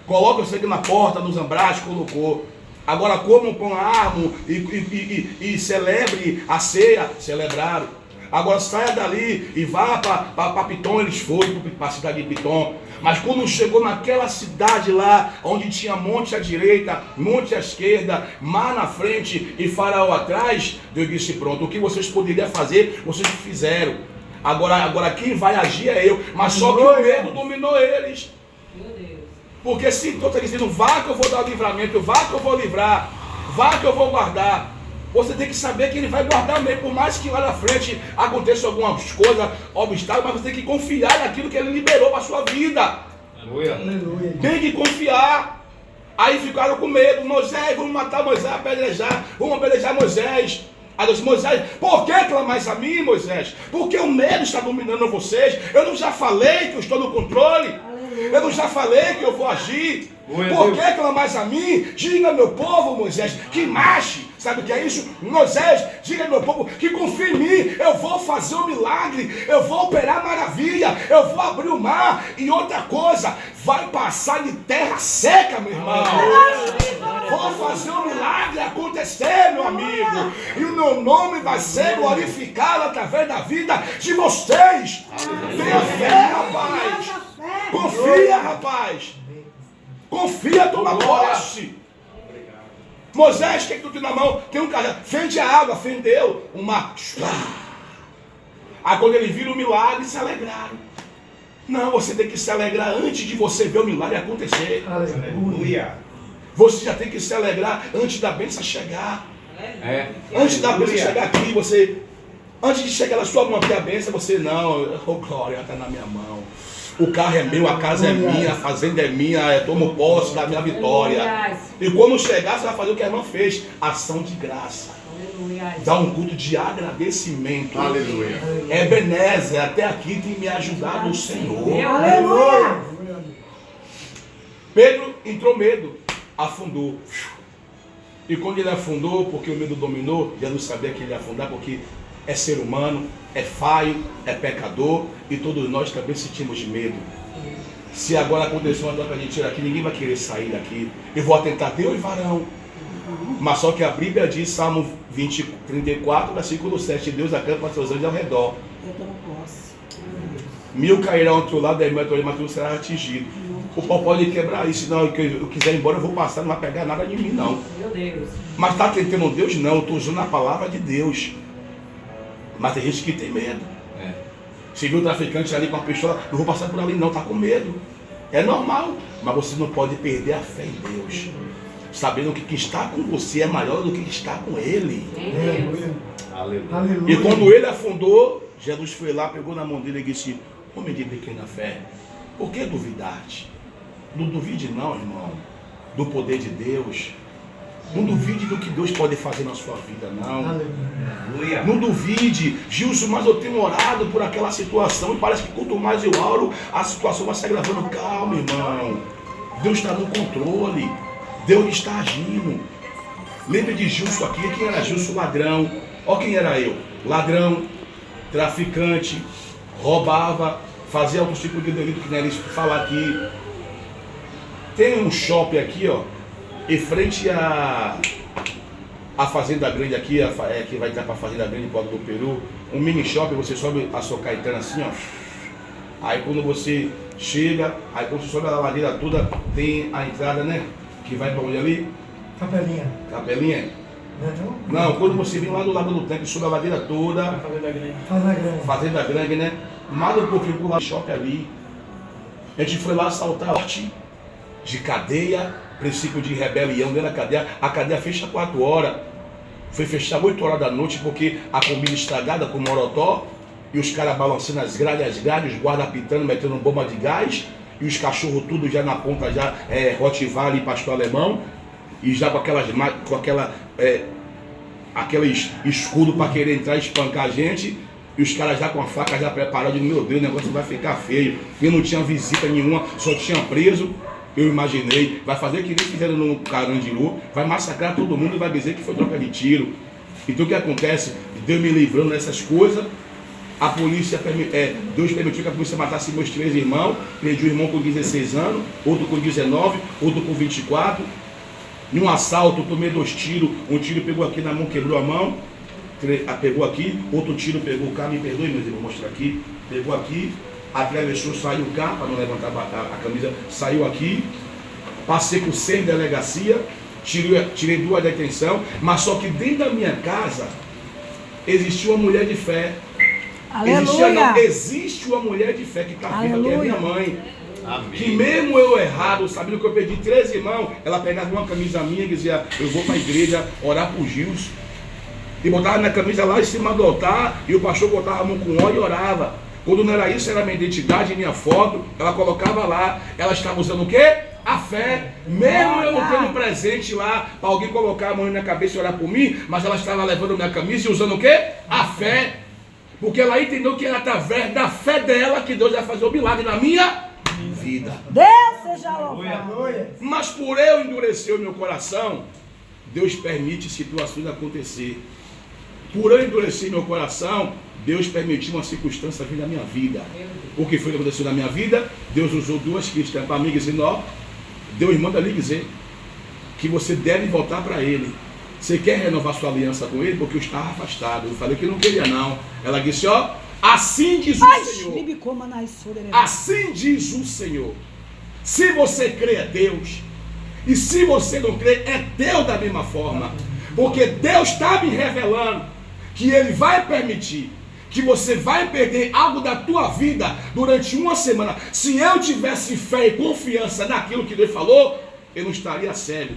Coloca o sangue na porta, nos ambraços, colocou. Agora comam com armo e celebre a ceia, celebraram. Agora saia dali e vá para Pitom, eles foram para a cidade de Pitom. Mas quando chegou naquela cidade lá, onde tinha monte à direita, monte à esquerda, mar na frente e faraó atrás, Deus disse: pronto, o que vocês poderiam fazer, vocês fizeram. Agora quem vai agir é eu. Mas só que o medo dominou eles. Meu Deus. Porque se tu está dizendo, vá que eu vou dar o livramento, vá que eu vou livrar, vá que eu vou guardar. Você tem que saber que ele vai guardar mesmo, por mais que lá na frente aconteça algumas coisas, obstáculos, mas você tem que confiar naquilo que ele liberou para a sua vida. Aleluia. Tem que confiar. Aí ficaram com medo. Moisés, vamos matar Moisés, apedrejar, vamos apedrejar Moisés. Aí Deus disse: Moisés, por que clamais a mim, Moisés? Porque o medo está dominando vocês. Eu não já falei que eu estou no controle? Eu não já falei que eu vou agir? Por que clamais a mim? Diga, meu povo, Moisés, que marche. Sabe o que é isso? Moisés, diga, meu povo, que confie em mim. Eu vou fazer um milagre. Eu vou operar maravilha. Eu vou abrir o mar. E outra coisa, vai passar de terra seca, meu irmão. Vou fazer um milagre acontecer, meu amigo. E o meu nome vai ser glorificado através da vida de vocês. Tenha fé, rapaz. Confia, rapaz. Confia, toma posse. Moisés, o que tu tem na mão? Tem um cajado. Fende a água, fendeu. O mar. Aí quando ele vira o milagre, se alegraram. Não, você tem que se alegrar antes de você ver o milagre acontecer. Aleluia. Você já tem que se alegrar antes da bênção chegar. Antes da bênção chegar aqui, você... Antes de chegar na sua mão aqui a bênção, você não... Oh, glória, está na minha mão. O carro é meu, a casa é minha, a fazenda é minha, eu tomo posse da minha vitória. E quando chegar, você vai fazer o que a irmã fez. Ação de graça. Dá um culto de agradecimento. Aleluia. Ebenezer, até aqui tem me ajudado o Senhor. Aleluia. Pedro entrou medo, afundou. E quando ele afundou, porque o medo dominou, Jesus sabia que ele ia afundar, porque é ser humano, é falho, é pecador, e todos nós também sentimos medo. Se agora acontecer uma troca de tiro aqui, ninguém vai querer sair daqui. Eu vou atentar Deus, varão. Mas só que a Bíblia diz, Salmo 34, versículo 7, Deus acampa seus anjos ao redor. Eu tomo posse. 1000 cairão ao teu lado, 10 mil ao teu lado, mas tu será atingido. O pau pode quebrar isso, não, eu quiser ir embora, eu vou passar, não vai pegar nada de mim, não. Meu Deus. Mas está tentando Deus? Não, eu estou usando a palavra de Deus. Mas tem gente que tem medo. Se viu o traficante ali com a pistola, não vou passar por ali não, está com medo. É normal, mas você não pode perder a fé em Deus. Sabendo que quem está com você é maior do que quem está com ele. Aleluia. E quando ele afundou, Jesus foi lá, pegou na mão dele e disse: homem de pequena fé, por que duvidar-te? Não duvide não, irmão, do poder de Deus. Não duvide do que Deus pode fazer na sua vida, não. Aleluia. Não duvide. Gilson, mas eu tenho orado por aquela situação e parece que quanto mais eu oro, a situação vai se agravando. Calma, irmão. Deus está no controle. Deus está agindo. Lembra de Gilson aqui? Quem era Gilson? Ladrão. Olha quem era eu. Ladrão, traficante, roubava, fazia alguns tipos de delito que nem eles falam aqui. Tem um shopping aqui, ó. Em frente à Fazenda Grande aqui, que vai entrar para a Fazenda Grande, Porto do Peru, um mini shopping, você sobe a sua Caetano assim, ó. Aí quando você chega, aí quando você sobe a ladeira toda, tem a entrada, né? Que vai para onde ali? Capelinha. Capelinha? Não? Não, quando você vem lá do lado do tanque, sobe a ladeira toda, Fazenda Grande. Fazenda Grande, né? Mais um pouquinho por lá, shopping ali. A gente foi lá assaltar morte de cadeia, princípio de rebelião dentro da cadeia. A cadeia fecha 4 horas. Foi fechar 8 horas da noite porque a comida estragada com morotó e os caras balançando as grades, os guardas apitando, metendo bomba de gás e os cachorros tudo já na ponta, já Rottweiler e pastor alemão e já com aqueles escudo para querer entrar e espancar a gente. E os caras já com a faca já preparados, meu Deus, o negócio vai ficar feio. Eu não tinha visita nenhuma, só tinha preso. Eu imaginei, vai fazer que nem fizeram no Carandiru, vai massacrar todo mundo e vai dizer que foi troca de tiro. Então o que acontece? Deus me livrando dessas coisas. A polícia, Deus permitiu que a polícia matasse meus 3 irmãos. Perdi um irmão com 16 anos, outro com 19, outro com 24. Em um assalto, eu tomei 2 tiros. Um tiro pegou aqui na mão, quebrou a mão. Pegou aqui, outro tiro pegou o carro, me perdoe, meus irmãos, vou mostrar aqui. Pegou aqui, atravessou, saiu o carro, para não levantar a camisa, saiu aqui. Passei por 6 delegacia, tirei 2 da detenção, mas só que dentro da minha casa existiu uma mulher de fé. Existe uma mulher de fé que está viva, que é minha mãe. Amém. Que mesmo eu errado, sabendo que eu perdi 13 irmãos, ela pegava uma camisa minha e dizia, eu vou para a igreja orar por Gilson. E botava minha camisa lá em cima do altar, e o pastor botava a mão com óleo e orava. Quando não era isso, era minha identidade, minha foto, ela colocava lá. Ela estava usando o quê? A fé. Mesmo eu não tendo presente lá, para alguém colocar a mão na minha cabeça e orar por mim, mas ela estava levando minha camisa e usando o quê? A fé. Porque ela entendeu que era através da fé dela que Deus vai fazer o milagre na minha vida. Deus seja louvado. Mas por eu endurecer o meu coração, Deus permite situações acontecer. Por eu endurecer meu coração, Deus permitiu uma circunstância vir na minha vida. O que foi que aconteceu na minha vida? Deus usou 2 cristãs para mim dizendo, ó, Deus manda lhe dizer que você deve voltar para Ele. Você quer renovar sua aliança com Ele? Porque eu estava afastado. Eu falei que não queria não. Ela disse, ó, assim diz o Senhor. Assim diz o Senhor. Se você crê é Deus. E se você não crê, é Deus da mesma forma. Porque Deus está me revelando que Ele vai permitir que você vai perder algo da tua vida durante uma semana. Se eu tivesse fé e confiança naquilo que Deus falou, eu não estaria cego.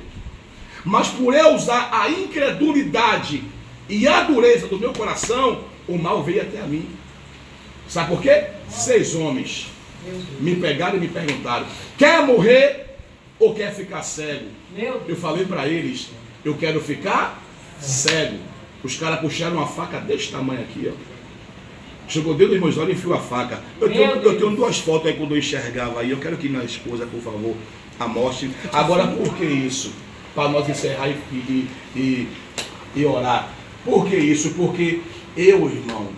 Mas por eu usar a incredulidade e a dureza do meu coração, o mal veio até a mim. Sabe por quê? 6 homens me pegaram e me perguntaram, quer morrer ou quer ficar cego? Eu falei para eles, eu quero ficar cego. Os caras puxaram uma faca desse tamanho aqui, ó. Chegou dentro dos meus olhos e enfiou a faca. Eu tenho 2 fotos aí quando eu enxergava aí. Eu quero que minha esposa, por favor, a mostre. Agora, por que isso? Para nós encerrar e orar. Por que isso? Porque eu, irmão,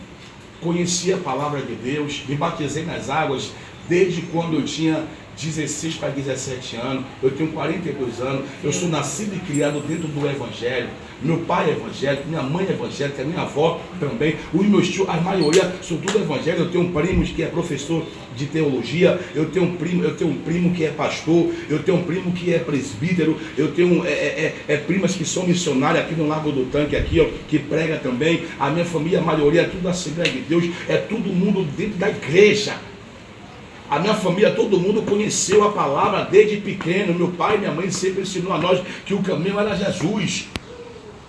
conheci a palavra de Deus, me batizei nas águas desde quando eu tinha 16 para 17 anos, eu tenho 42 anos, eu sou nascido e criado dentro do Evangelho. Meu pai é evangélico, minha mãe é evangélica, minha avó também, os meus tios, a maioria são tudo evangélicos. Eu tenho um primo que é professor de teologia, eu tenho um primo que é pastor, eu tenho um primo que é presbítero, eu tenho primas que são missionárias aqui no Lago do Tanque, aqui, ó, que prega também. A minha família, a maioria é tudo da Assembleia de Deus, é todo mundo dentro da igreja. A minha família, todo mundo conheceu a palavra desde pequeno. Meu pai e minha mãe sempre ensinou a nós que o caminho era Jesus.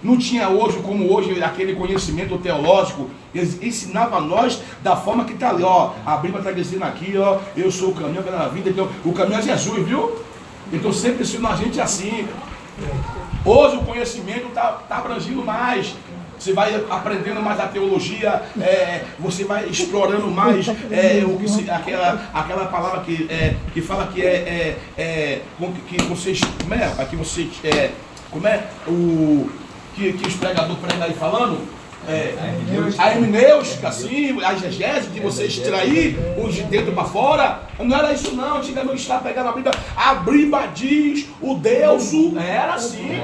Não tinha hoje, como hoje, aquele conhecimento teológico. Eles ensinavam a nós da forma que está ali, ó. A Bíblia está dizendo aqui, ó, eu sou o caminho da vida. Então, o caminho é Jesus, viu? Então sempre ensinou a gente assim. Hoje o conhecimento está abrangindo mais. Você vai aprendendo mais a teologia, você vai explorando mais aquela palavra que fala que que vocês, que os pregadores pregam aí falando, a hermenêutica, assim, a exegese, de você extrair os de dentro para fora. Não era isso não, antigamente estava pegando a Bíblia diz, o Deus, era assim.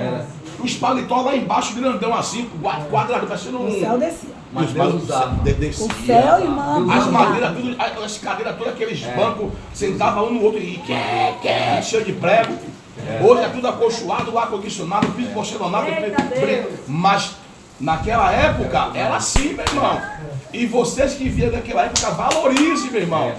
Os paletó lá embaixo, grandão assim, quadrado, parecendo um... O céu descia. Mas os Deus bancos usava. desciam. O céu e manda. As madeiras, tudo, as cadeiras, todas aqueles bancos, sentavam um no outro e cheio de prego. Hoje é tudo acolchoado, ar-condicionado, piso porcelanato, mas naquela época era assim, meu irmão. E vocês que vieram daquela época, valorizem, meu irmão.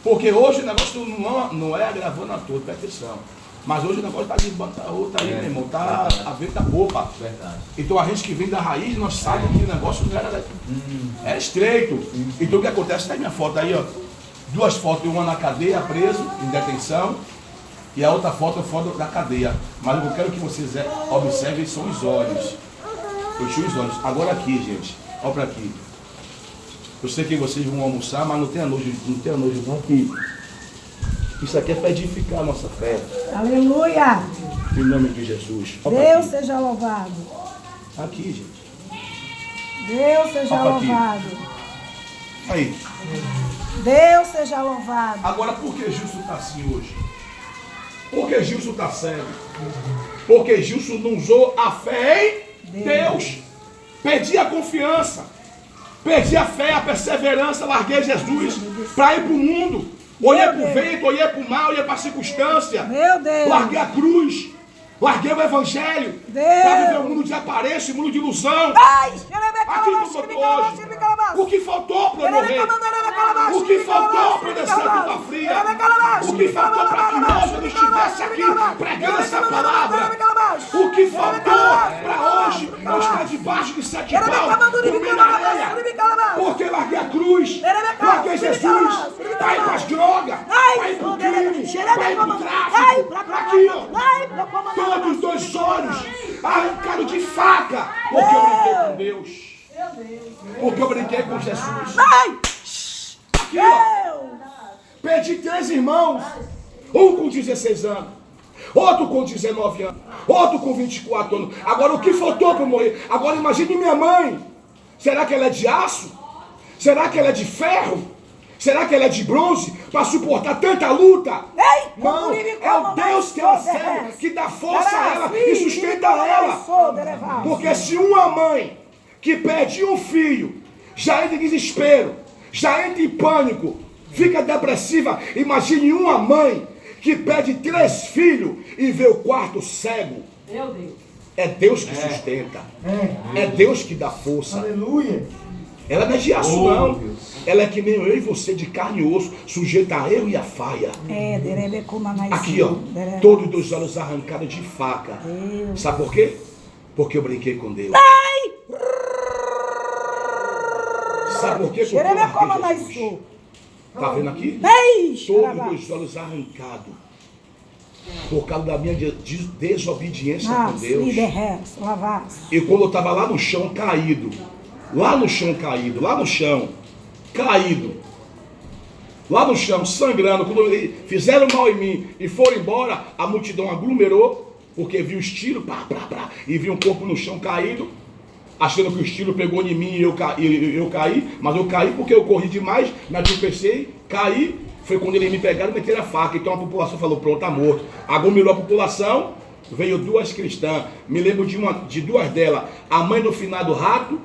Porque hoje o negócio não é agravando a todos, presta atenção. Mas hoje o negócio está de banca outra aí, meu irmão. Tá a venda boa. Verdade. Então a gente que vem da raiz, nós sabemos que o negócio não era. É estreito. Então o que acontece? Tem minha foto aí, ó. 2 fotos, uma na cadeia, preso, em detenção. E a outra foto é foto da cadeia. Mas o que eu quero que vocês observem são os olhos. Eu tinha os olhos. Agora aqui, gente. Olha para aqui. Eu sei que vocês vão almoçar, mas não tenha nojo não, que isso aqui é para edificar a nossa fé. Aleluia. Em nome de Jesus. Olha pra Deus aqui. seja louvado. Aqui, gente. Deus seja Olha pra aqui. louvado. Aí. Deus seja louvado. Agora, por que Gilson está assim hoje? Por que Gilson está cego? Porque Gilson não usou a fé em Deus. Perdi a confiança. Perdi a fé, a perseverança, larguei Jesus para ir para o mundo. Olhei para o vento, olhei para o mal, olhei para a circunstância. Meu Deus. Larguei a cruz. Larguei o evangelho. Deus. Para viver um mundo de aparência, um mundo de ilusão. Ai, Aqui no mundo hoje. O que faltou para eu morrer? O que faltou para eu descer a culpa fria? O que faltou para que hoje eu não estivesse aqui pregando essa palavra? O que faltou para hoje eu estar debaixo de 7 paus, comendo areia? Porque larguei a cruz, larguei Jesus, para ir para as drogas, para ir para o crime, para ir para o tráfico. Aqui, ó. Todos os 2 olhos arrancaram de faca. Porque eu brinquei com Deus. Porque eu brinquei com Jesus. Aqui, ó. Perdi 3 irmãos. Um com 16 anos. Outro com 19 anos. Outro com 24 anos. Agora o que faltou para eu morrer? Agora imagine minha mãe. Será que ela é de aço? Será que ela é de ferro? Será que ela é de bronze para suportar tanta luta? Não, é o Deus que ela serve, que dá força a ela e sustenta ela. Porque se uma mãe que perde um filho já entra em desespero, já entra em pânico, fica depressiva, imagine uma mãe que perde 3 filhos e vê o 4º cego. Meu Deus. É Deus que sustenta. É Deus que dá força. Aleluia. Ela não é de aço, não. Ela é que nem eu e você, de carne e osso, sujeita a eu e a faia. Aqui, ó, todos os olhos arrancados de faca. Sabe por quê? Porque eu brinquei com Deus. Sabe por quê? Porque eu larguei Jesus. Tá vendo aqui? Todos os olhos arrancados. Por causa da minha desobediência com Deus. E quando eu estava lá no chão caído, lá no chão, sangrando, quando fizeram mal em mim e foram embora, a multidão aglomerou, porque viu os tiros, e viu um corpo no chão caído, achando que os tiros pegou em mim e eu caí, mas eu caí porque eu corri demais, me tropecei, caí, foi quando eles me pegaram e meteram a faca, então a população falou, pronto, tá morto. Aglomerou a população, veio 2 cristãs, me lembro de 2 delas, a mãe do finado Rato,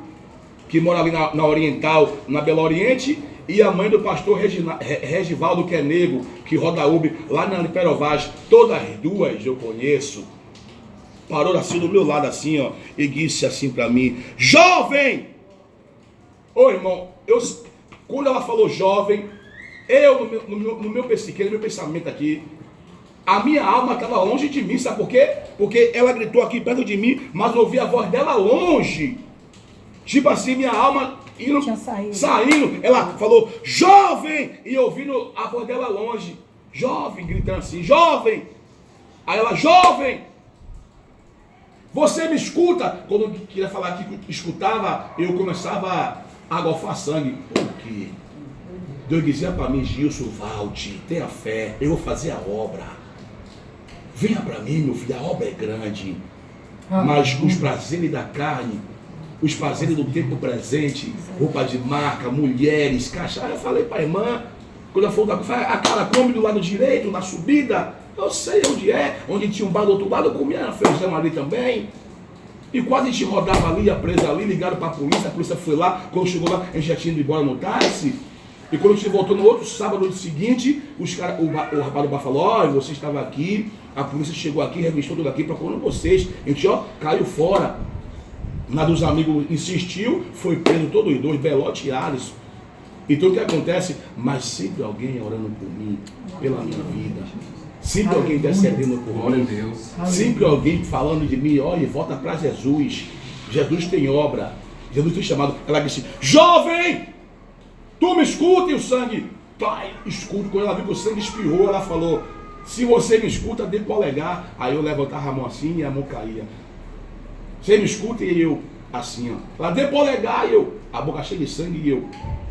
que mora ali na Oriental, na Belo Oriente, e a mãe do pastor Regivaldo, que é negro, que roda Uber, lá na Perovage. Todas as 2 eu conheço. Parou assim do meu lado, assim, ó, e disse assim para mim, jovem! Ô irmão, quando ela falou jovem, no meu pensamento aqui, a minha alma estava longe de mim, sabe por quê? Porque ela gritou aqui perto de mim, mas eu ouvi a voz dela longe. Tipo assim, minha alma saindo. Ela falou, jovem! E eu ouvindo a voz dela longe. Jovem, gritando assim, jovem! Aí ela, jovem! Você me escuta? Quando eu queria falar que escutava, eu começava a agofar sangue. Por quê? Deus dizia para mim, Gilson, volte, tenha fé, eu vou fazer a obra. Venha para mim, meu filho, a obra é grande. Mas os prazeres da carne, os prazeres do tempo presente, roupa de marca, mulheres, cachaça. Eu falei para a irmã, quando ela falou, a cara come do lado direito, na subida. Eu sei onde é, onde tinha um bar do outro lado, eu comia feijão ali também. E quase a gente rodava ali, ia presa ali, ligaram para a polícia foi lá, quando chegou lá, a gente já tinha ido embora no táxi. E quando a gente voltou no outro sábado seguinte, o rapaz do bar falou, olha, você estava aqui, a polícia chegou aqui, revistou tudo aqui, procurando vocês. A gente, caiu fora. Nada dos amigos insistiu, foi preso todos os dois, Belote e Alisson. Então o que acontece? Mas sempre alguém orando por mim, pela minha vida. Sempre alguém intercedendo por mim. Sempre alguém falando de mim, olha, volta para Jesus. Jesus tem obra. Jesus tem chamado. Ela disse, jovem, tu me escuta, e o sangue, pai, escuta. Quando ela viu que o sangue espirrou, ela falou, se você me escuta, dê polegar. Aí eu levantava a mão assim e a mão caía. Você me escuta e eu, assim, ó. Ela, dê polegar, e eu, a boca cheia de sangue e eu,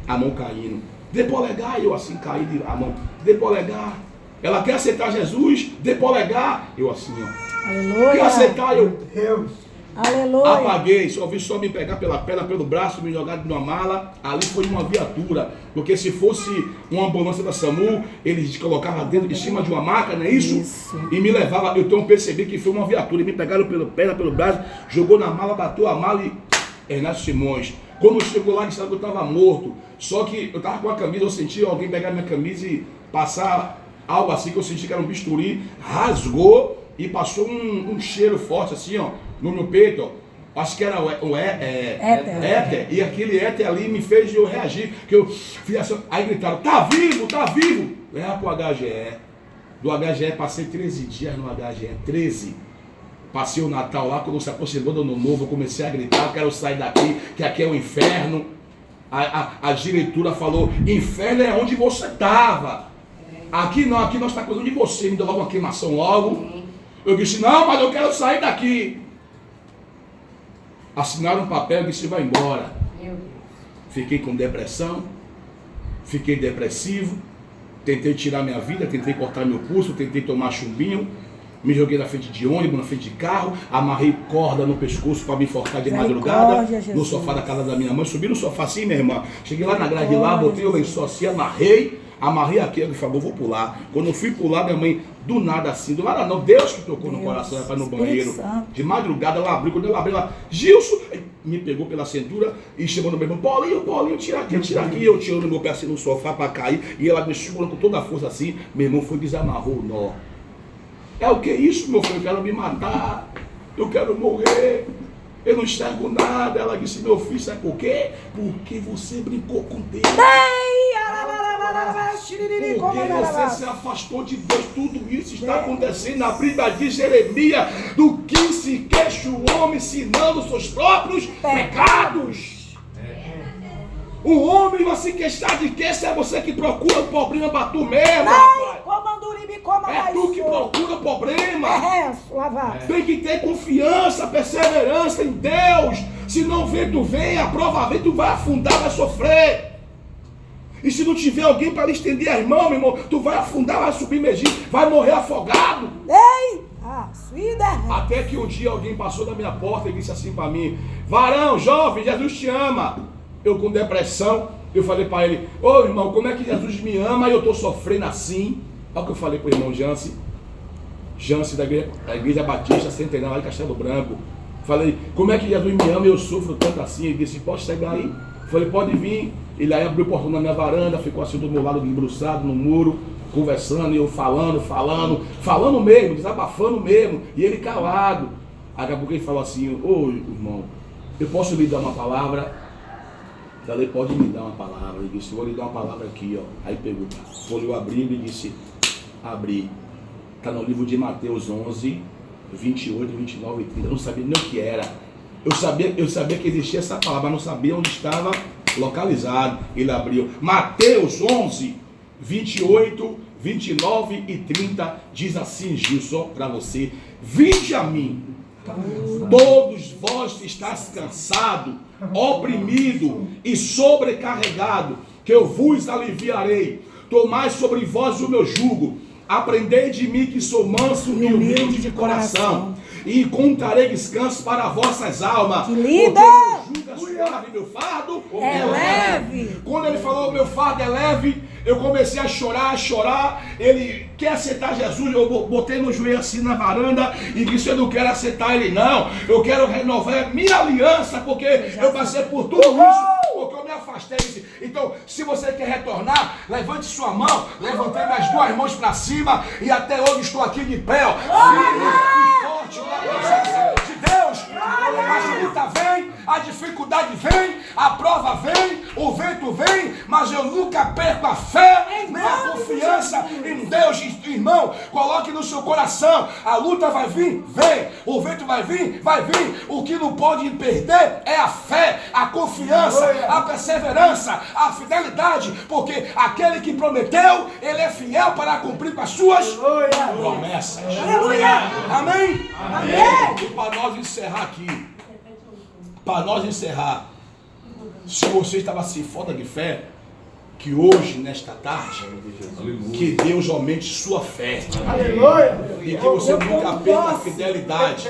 a mão caindo. Dê polegar, e eu assim, caí a mão. Dê polegar. Ela quer aceitar Jesus, dê polegar. Eu assim, ó. Aleluia. Quer aceitar, eu. Deus. Aleluia. Apaguei, só vi só me pegar pela perna, pelo braço, me jogar numa mala. Ali foi uma viatura. Porque se fosse uma ambulância da SAMU, eles colocavam dentro, em cima de uma maca, não é isso? E me levava. Eu então percebi que foi uma viatura. E me pegaram pela perna, pelo braço, jogou na mala, bateu a mala e. Ernesto Simões. Quando chegou lá, disseram que eu estava morto. Só que eu estava com a camisa, eu senti alguém pegar minha camisa e passar algo assim, que eu senti que era um bisturi, rasgou e passou um cheiro forte assim, ó, no meu peito, ó. Acho que era éter. E aquele éter ali me fez eu reagir, que eu fiz assim, aí gritaram, tá vivo, tá vivo. Leva pro HGE. Do HGE passei 13 dias no HGE, 13. Passei o Natal lá, quando se aproximou do Ano Novo, eu comecei a gritar, eu quero sair daqui, que aqui é o inferno. A diretora falou, inferno é onde você estava. Aqui não, aqui nós estamos cuidando de você, me deu logo uma queimação logo. Eu disse, não, mas eu quero sair daqui. Assinaram um papel e disse, vai embora. Fiquei com depressão, fiquei depressivo, tentei tirar minha vida, tentei cortar meu pulso, tentei tomar chumbinho. Me joguei na frente de ônibus, na frente de carro, amarrei corda no pescoço para me enforcar de madrugada, no sofá da casa da minha mãe, subi no sofá assim, minha irmã. Cheguei lá na grade de lá, botei o lençol assim, amarrei aqui, eu falei, vou pular. Quando eu fui pular, minha mãe, do nada assim, do nada não, Deus que tocou no coração, ela foi no banheiro. De madrugada ela abriu, quando ela abriu, ela, Gilson, me pegou pela cintura e chamou no meu irmão, Paulinho, tira aqui. Eu tirando meu pé assim no sofá para cair, e ela me segurando com toda a força assim, meu irmão foi desamarrou o nó. É o que é isso, meu filho? Eu quero me matar, eu quero morrer, eu não enxergo nada. Ela disse, meu filho, sabe por quê? Porque você brincou com Deus. Porque você se afastou de Deus. Tudo isso está acontecendo na Bíblia de Jeremias, do que se queixa o homem, ensinando seus próprios pecados. O homem vai se queixar de quê? Se é você que procura o problema para tu mesmo, rapaz. É tu que procura o problema. Tem que ter confiança, perseverança em Deus. Se não vento vem, a prova vem, tu vai afundar, vai sofrer. E se não tiver alguém para lhe estender as mãos, meu irmão, tu vai afundar, vai submergir, vai morrer afogado. Até que um dia alguém passou na minha porta e disse assim para mim, varão, jovem, Jesus te ama. Eu com depressão, eu falei para ele, ô irmão, como é que Jesus me ama e eu estou sofrendo assim? Olha o que eu falei para o irmão Jansi da igreja Batista Centenário lá em Castelo Branco. Falei, como é que Jesus me ama e eu sofro tanto assim? Ele disse, pode chegar aí? Falei, pode vir. Ele aí abriu o portão na minha varanda, ficou assim do meu lado, debruçado no muro, conversando, e eu falando mesmo, desabafando mesmo, e ele calado. Aí daqui a pouco ele falou assim, ô irmão, eu posso lhe dar uma palavra? Falei, pode me dar uma palavra. Ele disse, vou lhe dar uma palavra aqui, ó. Aí pegou, folheou a Bíblia e disse, abri. Está no livro de Mateus 11, 28, 29 e 30. Eu não sabia nem o que era. Eu sabia que existia essa palavra, mas não sabia onde estava localizado. Ele abriu. Mateus 11, 28, 29 e 30 diz assim, Gil, só para você. Vinde a mim, todos vós estáis cansados, oprimido e sobrecarregado, que eu vos aliviarei. Tomai sobre vós o meu jugo, aprendei de mim que sou manso e humilde de coração, e encontrarei descanso para vossas almas. Que lindo! Porque meu jugo é suave, meu fardo é leve. Quando ele falou meu fardo é leve, Eu comecei a chorar. Ele quer aceitar Jesus. Eu botei no joelho assim na varanda e disse: eu não quero aceitar ele, não. Eu quero renovar minha aliança, porque eu passei por tudo isso, porque eu me afastei. Então, se você quer retornar, levante sua mão. Levantei minhas duas mãos para cima e até hoje estou aqui de pé, ó, firme e forte na presença de Deus. A luta vem, a dificuldade vem, a prova vem, o vento vem, mas eu nunca perco a fé, nem a confiança em Deus. Irmão, coloque no seu coração: a luta vai vir, vem, o vento vai vir, o que não pode perder é a fé, a confiança, a perseverança, a fidelidade, porque aquele que prometeu, ele é fiel para cumprir com as suas promessas. Amém? E para nós encerrar aqui, se você estava assim, falta de fé, que hoje, nesta tarde, que Deus aumente sua fé. E que você nunca perca a fidelidade.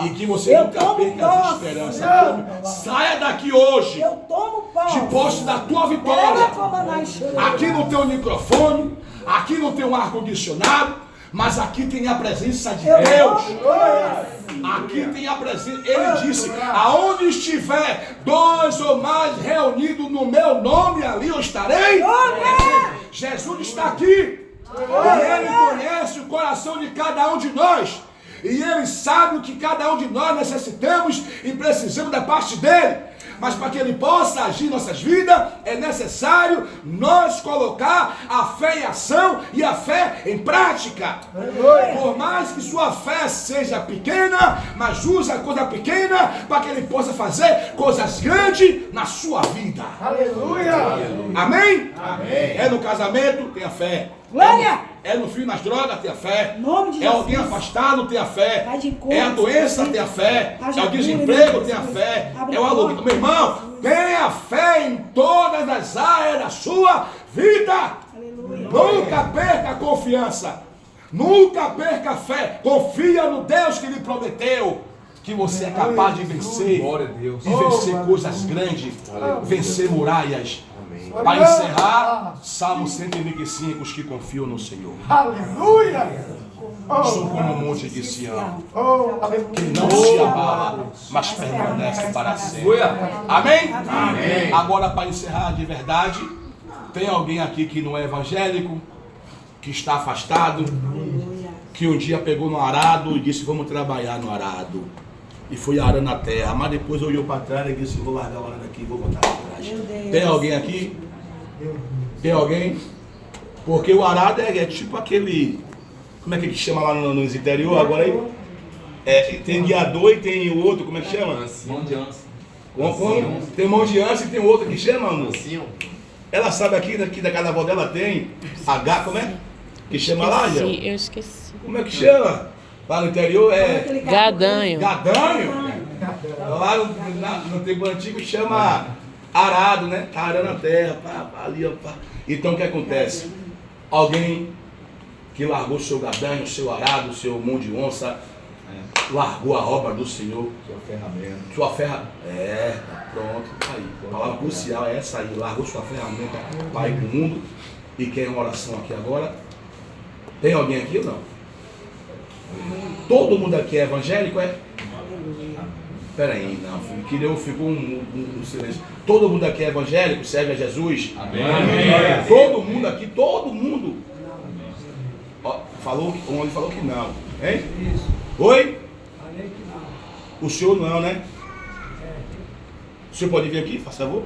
E que você nunca perca as esperanças. Saia daqui hoje, de posse da tua vitória. Aqui não tem um microfone, aqui não tem um ar-condicionado, mas aqui tem a presença de Deus. Aqui tem a presença. Ele disse: aonde estiver 2 ou mais reunidos no meu nome, ali eu estarei. Jesus está aqui. E Ele conhece o coração de cada um de nós. E Ele sabe o que cada um de nós necessitamos e precisamos da parte dEle. Mas para que Ele possa agir em nossas vidas, é necessário nós colocar a fé em ação e a fé em prática. Por mais que sua fé seja pequena, mas use a coisa pequena para que Ele possa fazer coisas grandes na sua vida. Aleluia! Amém? É no casamento, tenha fé. Glória! É no fim nas drogas, tenha fé. Nome de É alguém Jesus. afastado, tenha fé. Vai de encontro, É a doença, Deus. tenha fé. Haja É o cura, desemprego, Deus. tenha fé. Abre É o aluguel. porta. Meu irmão, tenha fé em todas as áreas da sua vida. Aleluia. Nunca perca a confiança. Nunca perca a fé. Confia no Deus que lhe prometeu que você é capaz de vencer. Glória a Deus. E vencer coisas grandes. Vencer muralhas. Amém. Para encerrar, Salmo 125, os que confiam no Senhor. Aleluia! São como o monte de Sião, Oh, aleluia! que não se abala, mas permanece para sempre. Amém? Amém. Agora, para encerrar de verdade, tem alguém aqui que não é evangélico, que está afastado, que um dia pegou no arado e disse: vamos trabalhar no arado. E foi arando a terra, mas depois olhou para trás e disse: vou largar o arado aqui e vou voltar para trás. Tem alguém aqui? Tem alguém? Porque o arado é tipo aquele... Como é que chama lá nos interior agora aí? Tem guiador e tem o outro, como é que chama? Mão de ança. Tem mão de ança e tem outro que chama, amor? Ancinho. Ela sabe aqui da casa da avó dela tem como é? Que chama lá, Gel? Eu esqueci. Como é que chama? Lá no interior é Gadanho. gadanho. Lá no tempo antigo chama arado, né? Tá arando a terra, pá, ali, ó, pá. Então o que acontece? Alguém que largou seu gadanho, seu arado, seu mão de onça, largou a obra do Senhor. Sua ferramenta. Pronto, tá aí. A palavra crucial é essa aí. Largou sua ferramenta para ir pro mundo. E quer uma oração aqui agora? Tem alguém aqui ou não? Todo mundo aqui é evangélico, é? Peraí, não, ficou um silêncio. Todo mundo aqui é evangélico, serve a Jesus? Amém. Todo mundo aqui, todo mundo. Ó, ele falou que não, hein? Oi? O senhor não, né? O senhor pode vir aqui, faz favor?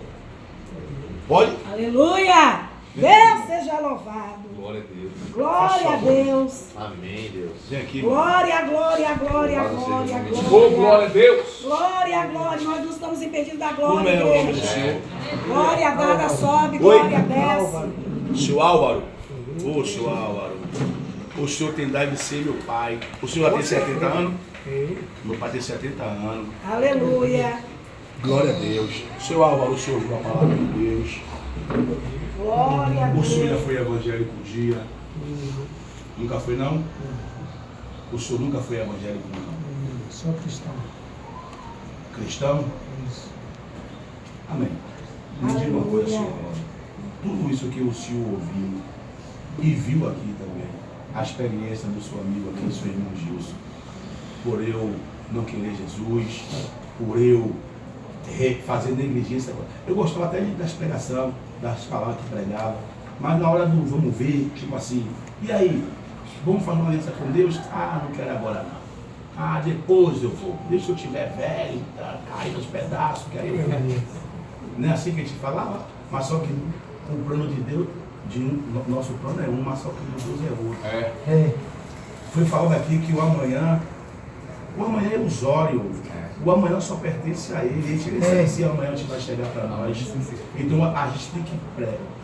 Pode? Aleluia! Deus seja louvado. Glória a Deus. Glória a Deus. Amém, Deus. Vem aqui. Glória, glória, glória, glória, Oh, glória. glória a Deus. Glória, glória. Nós não estamos impedidos da Como glória, é o nome do igreja. senhor? Glória dada sobe, Oi? glória desce. Seu Álvaro. Ô, seu Álvaro. O senhor tem idade de ser meu pai. O senhor já tem 70 anos? Meu pai tem 70 anos. Aleluia. Glória a Deus. Seu Álvaro, o senhor ouviu a palavra de Deus. Glória a O senhor já Deus. foi evangélico um dia? Nunca foi, não? O senhor nunca foi evangélico, não? Sou cristão. Cristão? Amém. Me diga uma coisa, senhor. tudo isso que o senhor ouviu e viu aqui também, a experiência do seu amigo aqui, seu irmão Gilson, por eu não querer Jesus, por eu fazer negligência. Eu gostava até da explicação, das palavras que pregava, mas na hora do vamos ver, tipo assim, e aí, vamos fazer uma aliança com Deus? Ah, não quero agora não. Ah, depois eu vou. Deixa eu estiver velho, tá, cair nos pedaços, que aí eu vou. Não é assim que a gente falava? Mas só que o plano de Deus, nosso plano é um, mas só que o de Deus é outro. Foi falado aqui que o amanhã é ilusório. O amanhã só pertence a ele. A gente nem sabe se amanhã a gente vai chegar para nós. Então a gente tem que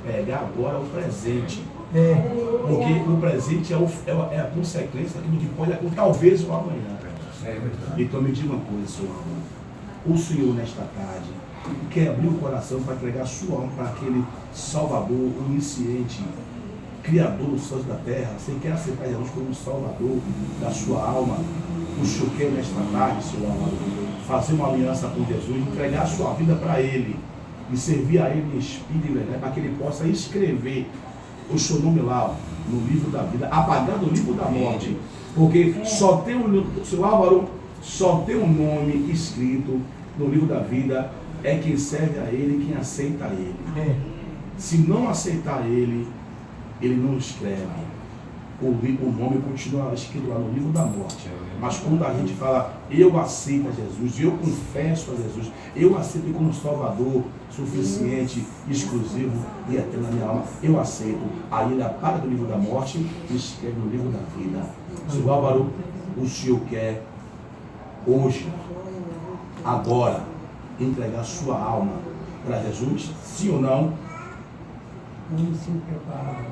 pegar agora o presente. Porque o presente é a consequência daquilo que pode acontecer, talvez o amanhã. Então me diga uma coisa, Senhor. O Senhor nesta tarde quer abrir o coração para entregar a sua alma para aquele Salvador, onisciente, Criador dos céus da terra. Você quer aceitar Jesus como Salvador da sua alma? O Senhor quer nesta tarde, Senhor amado, fazer uma aliança com Jesus, entregar a sua vida para Ele e servir a Ele em espírito e verdade, para que Ele possa escrever o seu nome lá, ó, no livro da vida, apagando o livro da morte, porque só tem seu Álvaro, só tem um nome escrito no livro da vida, é quem serve a Ele, quem aceita Ele. Se não aceitar Ele, Ele não escreve. O nome continua escrito lá no livro da morte. Mas quando a gente fala, eu aceito a Jesus, eu confesso a Jesus, eu aceito como Salvador suficiente, exclusivo e eterno na minha alma, eu aceito. Aí ele apaga do livro da morte e escreve no livro da vida. Senhor Álvaro, o Senhor quer hoje, agora, entregar sua alma para Jesus? Sim ou não? Vamos se preparar.